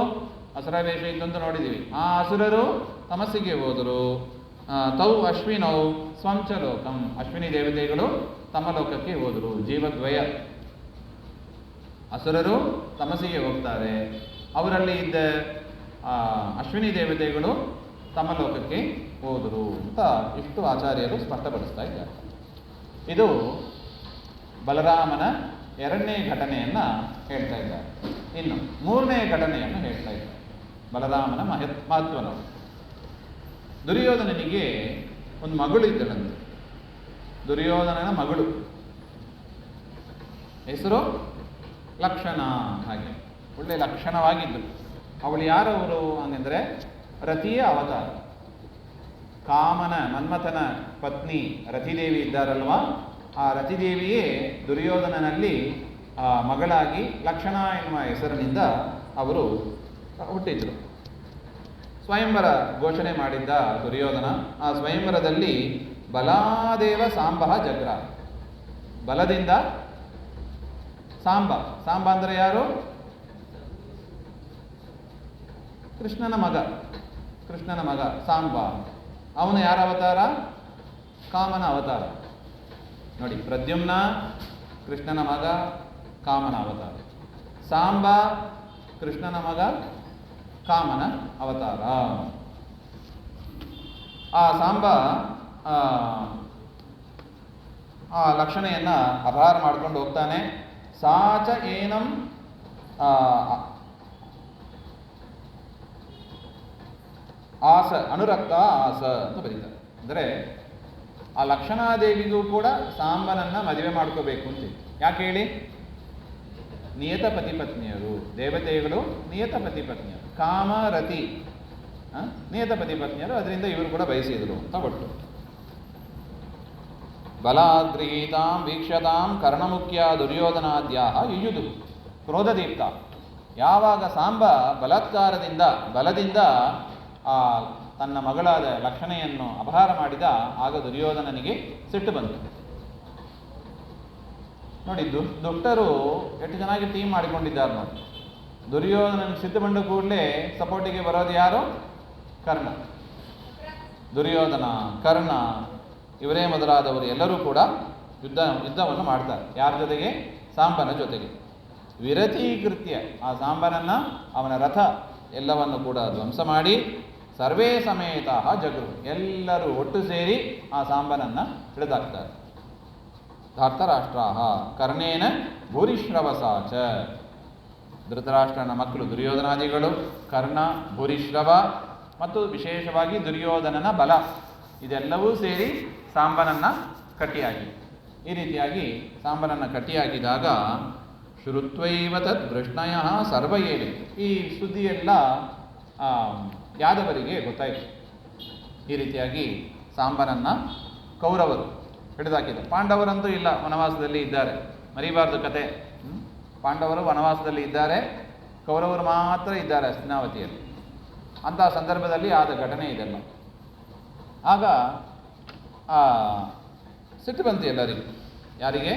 ಅಸುರ ವೇಷ ಇದ್ದಂತೂ ನೋಡಿದ್ದೀವಿ. ಆ ಅಸುರರು ತಮಸ್ಸಿಗೆ ಹೋದರು. ತೌ ಅಶ್ವಿನೌ ಸ್ವಂಚ ಲೋಕಂ, ಅಶ್ವಿನಿ ದೇವತೆಗಳು ತಮ್ಮ ಲೋಕಕ್ಕೆ ಹೋದರು. ಜೀವದ್ವಯ ಅಸುರರು ತಮಸ್ಸಿಗೆ ಹೋಗ್ತಾರೆ, ಅವರಲ್ಲಿ ಇದ್ದ ಅಶ್ವಿನಿ ದೇವತೆಗಳು ತಮ್ಮ ಲೋಕಕ್ಕೆ ಹೋದರು ಅಂತ ಇಷ್ಟು ಆಚಾರ್ಯರು ಸ್ಪಷ್ಟಪಡಿಸ್ತಾ ಇದ್ದಾರೆ. ಇದು ಬಲರಾಮನ ಎರಡನೇ ಘಟನೆಯನ್ನು ಹೇಳ್ತಾ ಇದ್ದಾರೆ. ಇನ್ನು ಮೂರನೇ ಘಟನೆಯನ್ನು ಹೇಳ್ತಾ ಇದ್ದಾರೆ, ಬಲರಾಮನ ಮಹತ್ವನ. ದುರ್ಯೋಧನನಿಗೆ ಒಂದು ಮಗಳು ಇದ್ದಳಂತೆ. ದುರ್ಯೋಧನನ ಮಗಳು ಹೆಸರು ಲಕ್ಷಣ. ಹಾಗೆ ಒಳ್ಳೆ ಲಕ್ಷಣವಾಗಿದ್ದರು. ಅವಳು ಯಾರವರು ಹಂಗಂದರೆ ರತಿಯ ಅವತಾರ. ಕಾಮನ ಮನ್ಮಥನ ಪತ್ನಿ ರತಿದೇವಿ ಇದ್ದಾರಲ್ವ, ಆ ರತಿದೇವಿಯೇ ದುರ್ಯೋಧನನಲ್ಲಿ ಮಗಳಾಗಿ ಲಕ್ಷಣ ಎನ್ನುವ ಹೆಸರಿನಿಂದ ಅವರು ಹುಟ್ಟಿದ್ರು. ಸ್ವಯಂವರ ಘೋಷಣೆ ಮಾಡಿದ್ದ ದುರ್ಯೋಧನ. ಆ ಸ್ವಯಂವರದಲ್ಲಿ ಬಲಾದೇವ ಸಾಂಬ ಜಗ್ರ. ಬಲದಿಂದ ಸಾಂಬ. ಸಾಂಬ ಅಂದರೆ ಯಾರು? ಕೃಷ್ಣನ ಮಗ. ಕೃಷ್ಣನ ಮಗ ಸಾಂಬ. ಅವನು ಯಾರ ಅವತಾರ? ಕಾಮನ ಅವತಾರ. ನೋಡಿ, ಪ್ರದ್ಯುಮ್ನ ಕೃಷ್ಣನ ಮಗ, ಕಾಮನ ಅವತಾರ. ಸಾಂಬ ಕೃಷ್ಣನ ಮಗ, ಕಾಮನ ಅವತಾರ. ಆ ಸಾಂಬ ಆ ಲಕ್ಷಣೆಯನ್ನು ಅಪಹಾರ ಮಾಡ್ಕೊಂಡು ಹೋಗ್ತಾನೆ. ಸಾಚ ಏನಂ ಆಸ ಅನುರಕ್ತ ಆಸ ಅಂತ ಬರೀತಾರೆ. ಅಂದರೆ ಆ ಲಕ್ಷಣಾದೇವಿಗೂ ಕೂಡ ಸಾಂಬನನ್ನು ಮದುವೆ ಮಾಡ್ಕೋಬೇಕು ಅಂತ. ಯಾಕೆ ಹೇಳಿ? ನಿಯತ ಪತಿಪತ್ನಿಯರು, ದೇವತೆಗಳು ನಿಯತ ಪತಿಪತ್ನಿಯರು. ಕಾಮ ರತಿ ನಿಯತ ಪತಿಪತ್ನಿಯರು, ಅದರಿಂದ ಇವರು ಕೂಡ ಬಯಸಿದರು ಅಂತ ಒಟ್ಟು. ಬಲಾದ್ಗೃಹೀತಾಂ ವೀಕ್ಷತಾಂ ಕರ್ಣಮುಖ್ಯ ದುರ್ಯೋಧನಾದ್ಯಾಹ ಯುಯುದು ಕ್ರೋಧದೀಪ್ತ. ಯಾವಾಗ ಸಾಂಬ ಬಲದಿಂದ ತನ್ನ ಮಗಳಾದ ಲಕ್ಷಣೆಯನ್ನು ಅಪಹಾರ ಮಾಡಿದ, ಆಗ ದುರ್ಯೋಧನನಿಗೆ ಸಿಟ್ಟು ಬಂತು. ನೋಡಿ, ದುಷ್ಟರು ಎಷ್ಟು ಚೆನ್ನಾಗಿ ಟೀಮ್ ಮಾಡಿಕೊಂಡಿದ್ದಾರೆ ನೋಡಿ. ದುರ್ಯೋಧನನಿಗೆ ಸಿಟ್ಟು ಬಂದ ಕೂಡಲೇ ಸಪೋರ್ಟಿಗೆ ಬರೋದು ಯಾರು? ಕರ್ಣ. ದುರ್ಯೋಧನ, ಕರ್ಣ ಇವರೇ ಮೊದಲಾದವರು ಎಲ್ಲರೂ ಕೂಡ ಯುದ್ಧವನ್ನು ಮಾಡ್ತಾರೆ. ಯಾರ ಜೊತೆಗೆ? ಸಾಂಬನ ಜೊತೆಗೆ. ವಿರತೀಕೃತ್ಯ ಆ ಸಾಂಬನನ್ನು, ಅವನ ರಥ ಎಲ್ಲವನ್ನು ಕೂಡ ಧ್ವಂಸ ಮಾಡಿ ಸರ್ವೇ ಸಮೇತ ಜಗರು, ಎಲ್ಲರೂ ಒಟ್ಟು ಸೇರಿ ಆ ಸಾಂಬನನ್ನು ಹಿಡಿದಾಕ್ತಾರೆ. ಧಾರ್ತರಾಷ್ಟ್ರ ಕರ್ಣೇನ ಭೂರಿಶ್ರವಸಾಚ, ಧೃತರಾಷ್ಟ್ರನ ಮಕ್ಕಳು ದುರ್ಯೋಧನಾದಿಗಳು, ಕರ್ಣ, ಭೂರಿಶ್ರವ ಮತ್ತು ವಿಶೇಷವಾಗಿ ದುರ್ಯೋಧನನ ಬಲ, ಇದೆಲ್ಲವೂ ಸೇರಿ ಸಾಂಬನನ್ನು ಕಟ್ಟಿಹಾಕಿ. ಈ ರೀತಿಯಾಗಿ ಸಾಂಬನನ್ನು ಕಟ್ಟಿಹಾಕಿದಾಗ ಶ್ರುತ್ವೈವ ತದ್ ವೃಷ್ಣಯ ಸರ್ವ ಏವೆ, ಈ ಸುದ್ದಿಯೆಲ್ಲ ಯಾದವರಿಗೆ ಗೊತ್ತಾಯಿತು. ಈ ರೀತಿಯಾಗಿ ಸಾಂಬನನ್ನು ಕೌರವರು ಹಿಡಿದಾಕಿದರು. ಪಾಂಡವರಂತೂ ಇಲ್ಲ, ವನವಾಸದಲ್ಲಿ ಇದ್ದಾರೆ, ಮರಿಬಾರ್ದು ಕತೆ. ಪಾಂಡವರು ವನವಾಸದಲ್ಲಿ ಇದ್ದಾರೆ, ಕೌರವರು ಮಾತ್ರ ಇದ್ದಾರೆ ಹಸ್ತಿನಾವತಿಯಲ್ಲಿ. ಅಂಥ ಸಂದರ್ಭದಲ್ಲಿ ಆದ ಘಟನೆ ಇದೆಲ್ಲ. ಆಗ ಸಿಟ್ಟು ಬಂತು ಎಲ್ಲರಿಗೂ. ಯಾರಿಗೆ?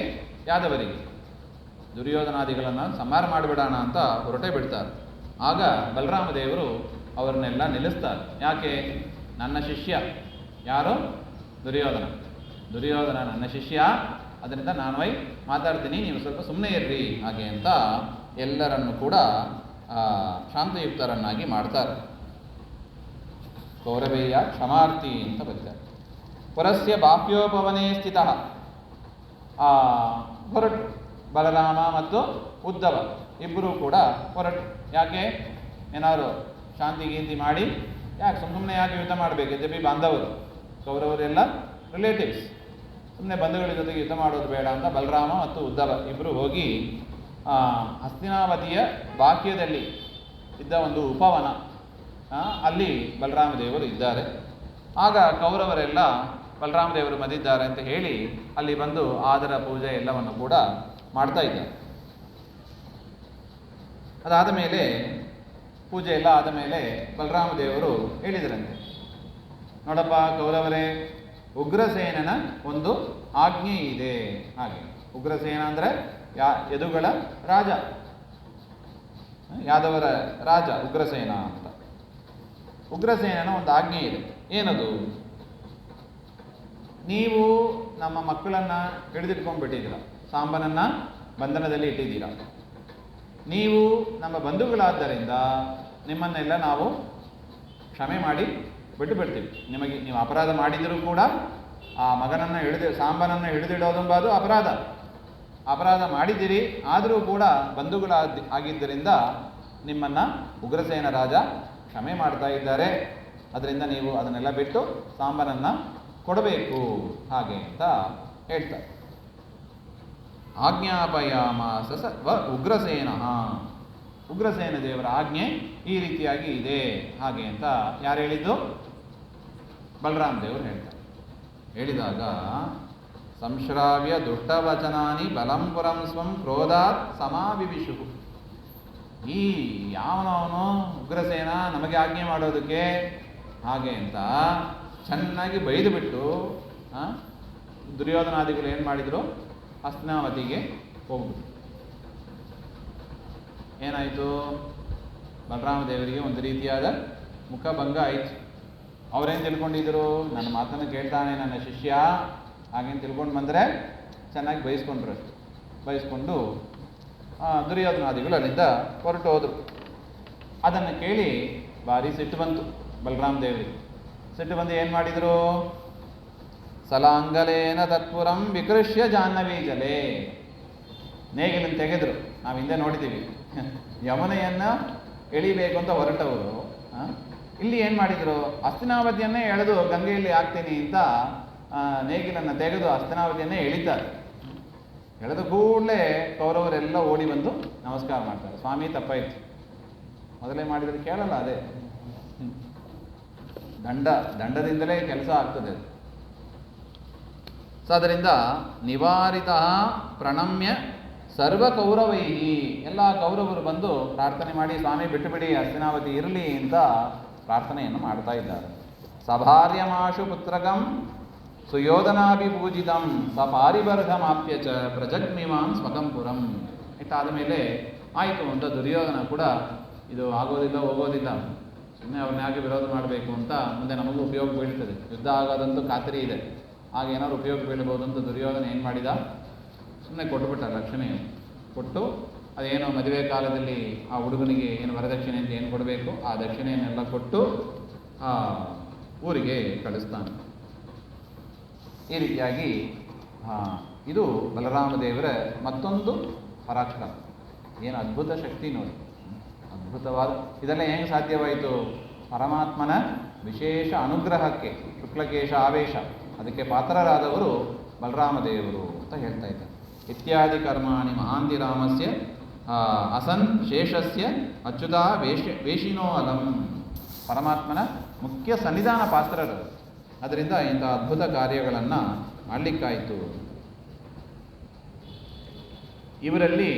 ಯಾದವರಿಗೆ. ದುರ್ಯೋಧನಾದಿಗಳನ್ನು ಸಂಹಾರ ಮಾಡಿಬಿಡೋಣ ಅಂತ ಹೊರಟೇ ಬಿಡ್ತಾರೆ. ಆಗ ಬಲರಾಮ ದೇವರು ಅವರನ್ನೆಲ್ಲ ನಿಲ್ಲಿಸ್ತಾರೆ. ಯಾಕೆ? ನನ್ನ ಶಿಷ್ಯ. ಯಾರು? ದುರ್ಯೋಧನ ನನ್ನ ಶಿಷ್ಯ, ಅದರಿಂದ ನಾನು ಮಾತಾಡ್ತೀನಿ, ನೀವು ಸ್ವಲ್ಪ ಸುಮ್ಮನೆ ಇರ್ರಿ ಹಾಗೆ ಅಂತ ಎಲ್ಲರನ್ನು ಕೂಡ ಶಾಂತಯುಕ್ತರನ್ನಾಗಿ ಮಾಡ್ತಾರೆ. ಕೌರವೇಯ ಕ್ಷಮಾರ್ಥಿ ಅಂತ ಬರೀತಾರೆ. ಪುರಸ್ಯ ಬಾಹ್ಯೋಪವನೇ ಸ್ಥಿತ, ಹೊರಟು ಬಲರಾಮ ಮತ್ತು ಉದ್ಧವ ಇಬ್ಬರೂ ಕೂಡ ಹೊರಟು. ಯಾಕೆ? ಏನಾದ್ರು ಶಾಂತಿ ಗೀಂತಿ ಮಾಡಿ, ಯಾಕೆ ಸುಮ್ಮನೆ ಯಾಕೆ ಯುದ್ಧ ಮಾಡಬೇಕು? ಯದ್ಯಪಿ ಬಾಂಧವರು, ಕೌರವರೆಲ್ಲ ರಿಲೇಟಿವ್ಸ್, ಸುಮ್ಮನೆ ಬಂಧುಗಳ ಜೊತೆಗೆ ಯುದ್ಧ ಮಾಡೋದು ಬೇಡ ಅಂತ ಬಲರಾಮ ಮತ್ತು ಉದ್ಧವ ಇಬ್ಬರು ಹೋಗಿ ಹಸ್ತಿನಾವತಿಯ ಬಾಕ್ಯದಲ್ಲಿ ಇದ್ದ ಒಂದು ಉಪವನ, ಅಲ್ಲಿ ಬಲರಾಮ ದೇವರು ಇದ್ದಾರೆ. ಆಗ ಕೌರವರೆಲ್ಲ ಬಲರಾಮ ದೇವರು ಮದಿದ್ದಾರೆ ಅಂತ ಹೇಳಿ ಅಲ್ಲಿ ಬಂದು ಆದರ ಪೂಜೆ ಎಲ್ಲವನ್ನು ಕೂಡ ಮಾಡ್ತಾ ಇದ್ದಾರೆ. ಅದಾದ ಮೇಲೆ ಪೂಜೆ ಎಲ್ಲ ಆದ ಮೇಲೆ ಬಲರಾಮ ದೇವರು ಹೇಳಿದ್ರಂತೆ, ನೋಡಪ್ಪ ಕೌರವರೇ, ಉಗ್ರಸೇನನ ಒಂದು ಆಜ್ಞೆ ಇದೆ. ಹಾಗೆ ಉಗ್ರಸೇನ ಅಂದರೆ ಯದುಗಳ ರಾಜ, ಯಾದವರ ರಾಜ ಉಗ್ರಸೇನ ಅಂತ. ಉಗ್ರಸೇನನ ಒಂದು ಆಜ್ಞೆ ಇದೆ. ಏನದು? ನೀವು ನಮ್ಮ ಮಕ್ಕಳನ್ನು ಹಿಡಿದಿಟ್ಕೊಂಡ್ಬಿಟ್ಟಿದ್ದೀರ, ಸಾಂಬನನ್ನು ಬಂಧನದಲ್ಲಿ ಇಟ್ಟಿದ್ದೀರ. ನೀವು ನಮ್ಮ ಬಂಧುಗಳಾದ್ದರಿಂದ ನಿಮ್ಮನ್ನೆಲ್ಲ ನಾವು ಕ್ಷಮೆ ಮಾಡಿ ಬಿಟ್ಟು ಬಿಡ್ತೀವಿ. ನೀವು ಅಪರಾಧ ಮಾಡಿದರೂ ಕೂಡ ಆ ಮಗನನ್ನು ಸಾಂಬನನ್ನು ಹಿಡಿದಿಡೋದೆಂಬುದು ಅಪರಾಧ ಮಾಡಿದ್ದೀರಿ. ಆದರೂ ಕೂಡ ಆಗಿದ್ದರಿಂದ ನಿಮ್ಮನ್ನು ಉಗ್ರಸೇನ ರಾಜ ಕ್ಷಮೆ ಮಾಡ್ತಾ ಇದ್ದಾರೆ. ಅದರಿಂದ ನೀವು ಅದನ್ನೆಲ್ಲ ಬಿಟ್ಟು ಸಾಂಬನನ್ನು ಕೊಡಬೇಕು ಹಾಗೆ ಅಂತ ಹೇಳ್ತಾರೆ. ಆಜ್ಞಾಪಯಾಮಾಸ ಉಗ್ರಸೇನ, ಉಗ್ರಸೇನ ದೇವರ ಆಜ್ಞೆ ಈ ರೀತಿಯಾಗಿ ಇದೆ ಹಾಗೆ ಅಂತ ಯಾರು ಹೇಳಿದ್ದು? ಬಲರಾಮ ದೇವರು ಹೇಳ್ತಾರೆ. ಹೇಳಿದಾಗ ಸಂಶ್ರಾವ್ಯ ದುಷ್ಟವಚನಾನಿ ಬಲಂಪುರಂ ಸ್ವಂ ಕ್ರೋಧಾತ್ ಸಮಾವಿವಿಷು. ಈ ಯಾವನವನು ಉಗ್ರಸೇನ ನಮಗೆ ಆಜ್ಞೆ ಮಾಡೋದಕ್ಕೆ ಹಾಗೆ ಅಂತ ಚೆನ್ನಾಗಿ ಬೈದು ಬಿಟ್ಟು ದುರ್ಯೋಧನಾದಿಗಳು ಏನು ಮಾಡಿದರು? ಹಸ್ತಿನಾವತಿಗೆ ಹೋಗ್ಬಿಟ್ಟು ಏನಾಯಿತು? ಬಲರಾಮ ದೇವರಿಗೆ ಒಂದು ರೀತಿಯಾದ ಮುಖಭಂಗ ಆಯಿತು. ಅವರೇನು ತಿಳ್ಕೊಂಡಿದ್ರು? ನನ್ನ ಮಾತನ್ನು ಕೇಳ್ತಾನೆ ನನ್ನ ಶಿಷ್ಯ ಹಾಗೇನು ತಿಳ್ಕೊಂಡು ಬಂದರೆ ಚೆನ್ನಾಗಿ ಬಯಸ್ಕೊಂಡ್ರು. ಅಷ್ಟು ಬಯಸ್ಕೊಂಡು ದುರ್ಯೋಧನಾದಿಗಳು ಅಲ್ಲಿಂದ ಹೊರಟು ಹೋದರು. ಅದನ್ನು ಕೇಳಿ ಭಾರಿ ಸಿಟ್ಟು ಬಂತು ಬಲರಾಮ ದೇವರಿಗೆ. ಸಿಟ್ಟು ಬಂದು ಏನು ಮಾಡಿದರು? ಸಲಾಂಗಲೇನ ತತ್ಪುರಂ ವಿಕೃಷ್ಯ ಜಾಹ್ನವೀ ಜಲೆ, ನೇಗಿಲನ್ನು ತೆಗೆದರು. ನಾವು ಹಿಂದೆ ನೋಡಿದ್ದೀವಿ, ಯಮುನೆಯನ್ನು ಎಳಿಬೇಕು ಅಂತ ಹೊರಟವರು ಇಲ್ಲಿ ಏನು ಮಾಡಿದರು? ಹಸ್ತಿನಾವತಿಯನ್ನೇ ಎಳೆದು ಗಂಗೆಯಲ್ಲಿ ಹಾಕ್ತೀನಿ ಅಂತ ನೇಗಿಲನ್ನು ತೆಗೆದು ಹಸ್ತಿನಾವತಿಯನ್ನೇ ಎಳಿತಾರೆ. ಎಳೆದ ಕೂಡಲೇ ಕೌರವರೆಲ್ಲ ಓಡಿ ಬಂದು ನಮಸ್ಕಾರ ಮಾಡ್ತಾರೆ. ಸ್ವಾಮಿ ತಪ್ಪಾಯಿತು, ಮೊದಲೇ ಮಾಡಿದರೆ ಕೇಳಲ್ಲ, ಅದೇ ದಂಡದಿಂದಲೇ ಕೆಲಸ ಆಗ್ತದೆ. ಸೊ ಅದರಿಂದ ನಿವಾರಿತ ಪ್ರಣಮ್ಯ ಸರ್ವ ಕೌರವೈ, ಎಲ್ಲ ಕೌರವರು ಬಂದು ಪ್ರಾರ್ಥನೆ ಮಾಡಿ ಸ್ವಾಮಿ ಬಿಟ್ಟುಬಿಡಿ, ಹಸ್ತಿನಾವತಿ ಇರಲಿ ಅಂತ ಪ್ರಾರ್ಥನೆಯನ್ನು ಮಾಡ್ತಾ ಇದ್ದಾರೆ. ಸಭಾರ್ಯಮಾಶು ಪುತ್ರಕಂ ಸುಯೋಧನಾಭಿಪೂಜಿತಂ ಸಪಾರಿಬರ್ಧಮಾಪ್ಯ ಚ ಪ್ರಜಗ್ಮಿಮಾನ್ ಸ್ವಕಂಪುರಂ. ಇಷ್ಟಾದ ಮೇಲೆ ಆಯಿತು ಅಂತ ದುರ್ಯೋಧನ ಕೂಡ ಇದು ಆಗೋದಿಲ್ಲ ಹೋಗೋದಿಲ್ಲ, ಸುಮ್ಮನೆ ಅವ್ರನ್ನ ಯಾಕೆ ವಿರೋಧ ಮಾಡಬೇಕು ಅಂತ ಮುಂದೆ ನಮಗೂ ಉಪಯೋಗ ಬೀಳ್ತದೆ, ಯುದ್ಧ ಆಗೋದಂತೂ ಖಾತರಿ ಇದೆ, ಆಗ ಏನಾದ್ರು ಉಪಯೋಗ ಬೀಳ್ಬೋದು ಅಂತ ದುರ್ಯೋಧನ ಏನು ಮಾಡಿದ, ಸುಮ್ಮನೆ ಕೊಟ್ಟುಬಿಟ್ಟ ಲಕ್ಷ್ಮಿಯನ್ನು ಕೊಟ್ಟು, ಅದೇನೋ ಮದುವೆ ಕಾಲದಲ್ಲಿ ಆ ಹುಡುಗನಿಗೆ ಏನು ವರದಕ್ಷಿಣೆ ಅಂತ ಏನು ಕೊಡಬೇಕು ಆ ದಕ್ಷಿಣೆಯನ್ನೆಲ್ಲ ಕೊಟ್ಟು ಆ ಊರಿಗೆ ಕಳಿಸ್ತಾನೆ. ಈ ರೀತಿಯಾಗಿ ಇದು ಬಲರಾಮ ದೇವರ ಮತ್ತೊಂದು ಪರಾಕ್ರಮ. ಏನು ಅದ್ಭುತ ಶಕ್ತಿ ನೋಡಿ, ಅದ್ಭುತವಾದ. ಇದೆಲ್ಲ ಹೆಂಗೆ ಸಾಧ್ಯವಾಯಿತು? ಪರಮಾತ್ಮನ ವಿಶೇಷ ಅನುಗ್ರಹಕ್ಕೆ. ಶುಕ್ಲಕೇಶ ಆವೇಶ, ಅದಕ್ಕೆ ಪಾತ್ರರಾದವರು ಬಲರಾಮ ದೇವರು ಅಂತ ಹೇಳ್ತಾ ಇದ್ದಾರೆ. ಇತ್ಯಾದಿ ಕರ್ಮಾಣಿ ಮಹಾಂತಿ ರಾಮಸ್ಯ ಅಸನ್ ಶೇಷಸ್ಯ ಅಚ್ಯುತ ವೇಷಿನೋ ಅಲಂ. ಪರಮಾತ್ಮನ ಮುಖ್ಯ ಸನ್ನಿಧಾನ ಪಾತ್ರರು, ಅದರಿಂದ ಇಂಥ ಅದ್ಭುತ ಕಾರ್ಯಗಳನ್ನು ಮಾಡಲಿಕ್ಕಾಯಿತು. ಇವರಲ್ಲಿ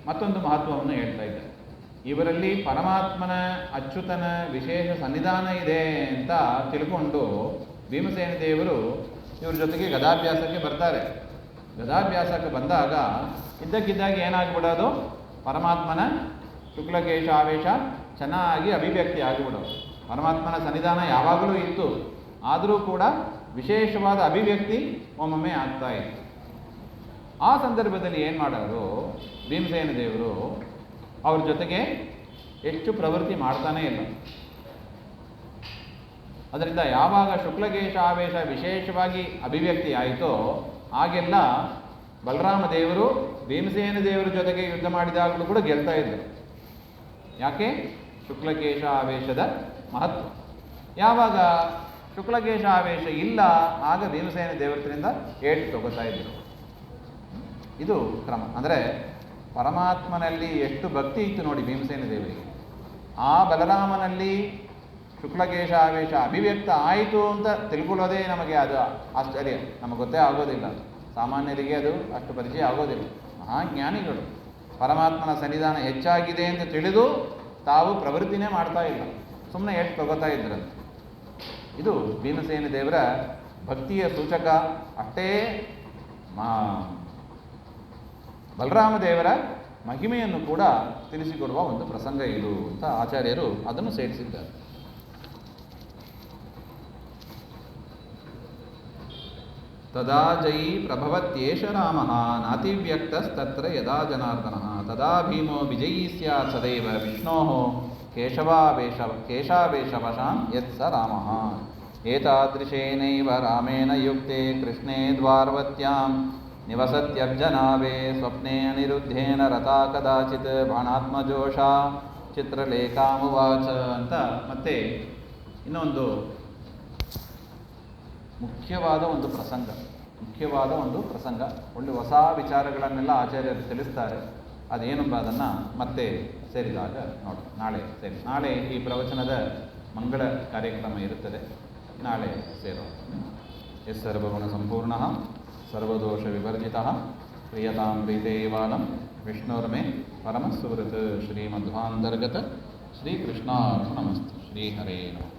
ಮತ್ತೊಂದು ಮಹತ್ವವನ್ನು ಹೇಳ್ತಾ ಇದ್ದಾರೆ. ಇವರಲ್ಲಿ ಪರಮಾತ್ಮನ ಅಚ್ಯುತನ ವಿಶೇಷ ಸನ್ನಿಧಾನ ಇದೆ ಅಂತ ತಿಳ್ಕೊಂಡು ಭೀಮಸೇನ ದೇವರು ಇವ್ರ ಜೊತೆಗೆ ಗದಾಭ್ಯಾಸಕ್ಕೆ ಬರ್ತಾರೆ. ಗದಾಭ್ಯಾಸಕ್ಕೆ ಬಂದಾಗ ಇದ್ದಕ್ಕಿದ್ದಾಗಿ ಏನಾಗ್ಬಿಡೋದು, ಪರಮಾತ್ಮನ ಶುಕ್ಲಕೇಶ ಆವೇಶ ಚೆನ್ನಾಗಿ ಅಭಿವ್ಯಕ್ತಿ ಆಗಿಬಿಡೋದು. ಪರಮಾತ್ಮನ ಸನ್ನಿಧಾನ ಯಾವಾಗಲೂ ಇತ್ತು, ಆದರೂ ಕೂಡ ವಿಶೇಷವಾದ ಅಭಿವ್ಯಕ್ತಿ ಒಮ್ಮೊಮ್ಮೆ ಆಗ್ತಾ ಇತ್ತು. ಆ ಸಂದರ್ಭದಲ್ಲಿ ಏನು ಮಾಡೋರು, ಭೀಮಸೇನ ದೇವರು ಅವ್ರ ಜೊತೆಗೆ ಹೆಚ್ಚು ಪ್ರವೃತ್ತಿ ಮಾಡ್ತಾನೇ ಇಲ್ಲ. ಅದರಿಂದ ಯಾವಾಗ ಶುಕ್ಲಕೇಶ ಆವೇಶ ವಿಶೇಷವಾಗಿ ಅಭಿವ್ಯಕ್ತಿ ಆಯಿತೋ ಆಗೆಲ್ಲ ಬಲರಾಮ ದೇವರು ಭೀಮಸೇನ ದೇವರ ಜೊತೆಗೆ ಯುದ್ಧ ಮಾಡಿದಾಗಲೂ ಕೂಡ ಗೆಲ್ತಾ ಇದ್ದರು. ಯಾಕೆ? ಶುಕ್ಲಕೇಶ ಆವೇಶದ ಮಹತ್ವ. ಯಾವಾಗ ಶುಕ್ಲಕೇಶ ಆವೇಶ ಇಲ್ಲ ಆಗ ಭೀಮಸೇನ ದೇವರಿಂದ ಏಟು ತಗೋತಾ ಇದ್ದರು. ಇದು ಕ್ರಮ. ಅಂದರೆ ಪರಮಾತ್ಮನಲ್ಲಿ ಎಷ್ಟು ಭಕ್ತಿ ಇತ್ತು ನೋಡಿ ಭೀಮಸೇನ ದೇವರಿಗೆ. ಆ ಬಲರಾಮನಲ್ಲಿ ಶುಕ್ಲಕೇಶ ಆವೇಶ ಅಭಿವ್ಯಕ್ತ ಆಯಿತು ಅಂತ ತಿಳ್ಕೊಳ್ಳೋದೇ ನಮಗೆ ಅದು ಆಶ್ಚರ್ಯ. ನಮಗೆ ಗೊತ್ತೇ ಆಗೋದಿಲ್ಲ, ಸಾಮಾನ್ಯರಿಗೆ ಅದು ಅಷ್ಟು ಪರಿಚಯ ಆಗೋದಿಲ್ಲ. ಮಹಾಜ್ಞಾನಿಗಳು ಪರಮಾತ್ಮನ ಸನ್ನಿಧಾನ ಹೆಚ್ಚಾಗಿದೆ ಅಂತ ತಿಳಿದು ತಾವು ಪ್ರವೃತ್ತಿನೇ ಮಾಡ್ತಾ ಇಲ್ಲ, ಸುಮ್ಮನೆ ಎಷ್ಟು ತಗೋತಾ ಇದ್ರಂತೆ. ಇದು ಭೀಮಸೇನ ದೇವರ ಭಕ್ತಿಯ ಸೂಚಕ. ಅಷ್ಟೇ ಬಲರಾಮ ದೇವರ ಮಹಿಮೆಯನ್ನು ಕೂಡ ತಿಳಿಸಿಕೊಡುವ ಒಂದು ಪ್ರಸಂಗ ಇದು ಅಂತ ಆಚಾರ್ಯರು ಅದನ್ನು ಸೇರಿಸಿದ್ದಾರೆ. ತದಾ ಜೈ ಪ್ರಭವತ್ಯೇಷ ರಾಮಃ ನಾತಿವ್ಯಕ್ತಸ್ತತ್ರ ಯದಾ ಜನಾರ್ದನಃ ತದಾ ಭೀಮೋ ವಿಜಯೀ ಸ್ಯಾತ್ ಸದೈವ ವಿಷ್ಣೋಃ ಕೇಶಾವೇಶವಶಾನ್ ಯತ್ ಸ ರಾಮಃ. ಏತಾದೃಶೇನೈವ ರಾಮೇಣ ಯುಕ್ತೆ ಕೃಷ್ಣೇ ದ್ವಾರ್ವತ್ಯಾಂ ನಿವಸತ್ಯಬ್ಜನಾಭೇ ಸ್ವಪ್ನೆ ಅನಿರುದ್ಧೇನ ರಥಾ ಕದಾಚಿತ್ ಬಾಣಾತ್ಮಜೋಷ ಚಿತ್ರಲೇಖಾಮುವಾಚ ಅಂತ ಮತ್ತೆ ಇನ್ನೊಂದು ಮುಖ್ಯವಾದ ಒಂದು ಪ್ರಸಂಗ. ಒಳ್ಳೆ ಹೊಸ ವಿಚಾರಗಳನ್ನೆಲ್ಲ ಆಚಾರ್ಯರು ತಿಳಿಸ್ತಾರೆ. ಅದೇನೆಂಬ ಅದನ್ನು ಮತ್ತೆ ಸೇರಿದಾಗ ನೋಡಿ, ನಾಳೆ ಈ ಪ್ರವಚನದ ಮಂಗಳ ಕಾರ್ಯಕ್ರಮ ಇರುತ್ತದೆ. ನಾಳೆ ಸೇರೋಣ. ಎಸ್ ಸರ್ವಗುಣ ಸಂಪೂರ್ಣಃ ಸರ್ವದೋಷ ವಿವರ್ಜಿತಃ ಪ್ರಿಯತಾಂ ಪ್ರೀತೇವಾಲಂ ವಿಷ್ಣುರ್ಮೇ ಪರಮಸುಹೃತ್ ಶ್ರೀಮಧ್ವಾಂತರ್ಗತ ಶ್ರೀಕೃಷ್ಣಾರ್ಪಣಮಸ್ತು. ಶ್ರೀಹರೇ ನಮಃ.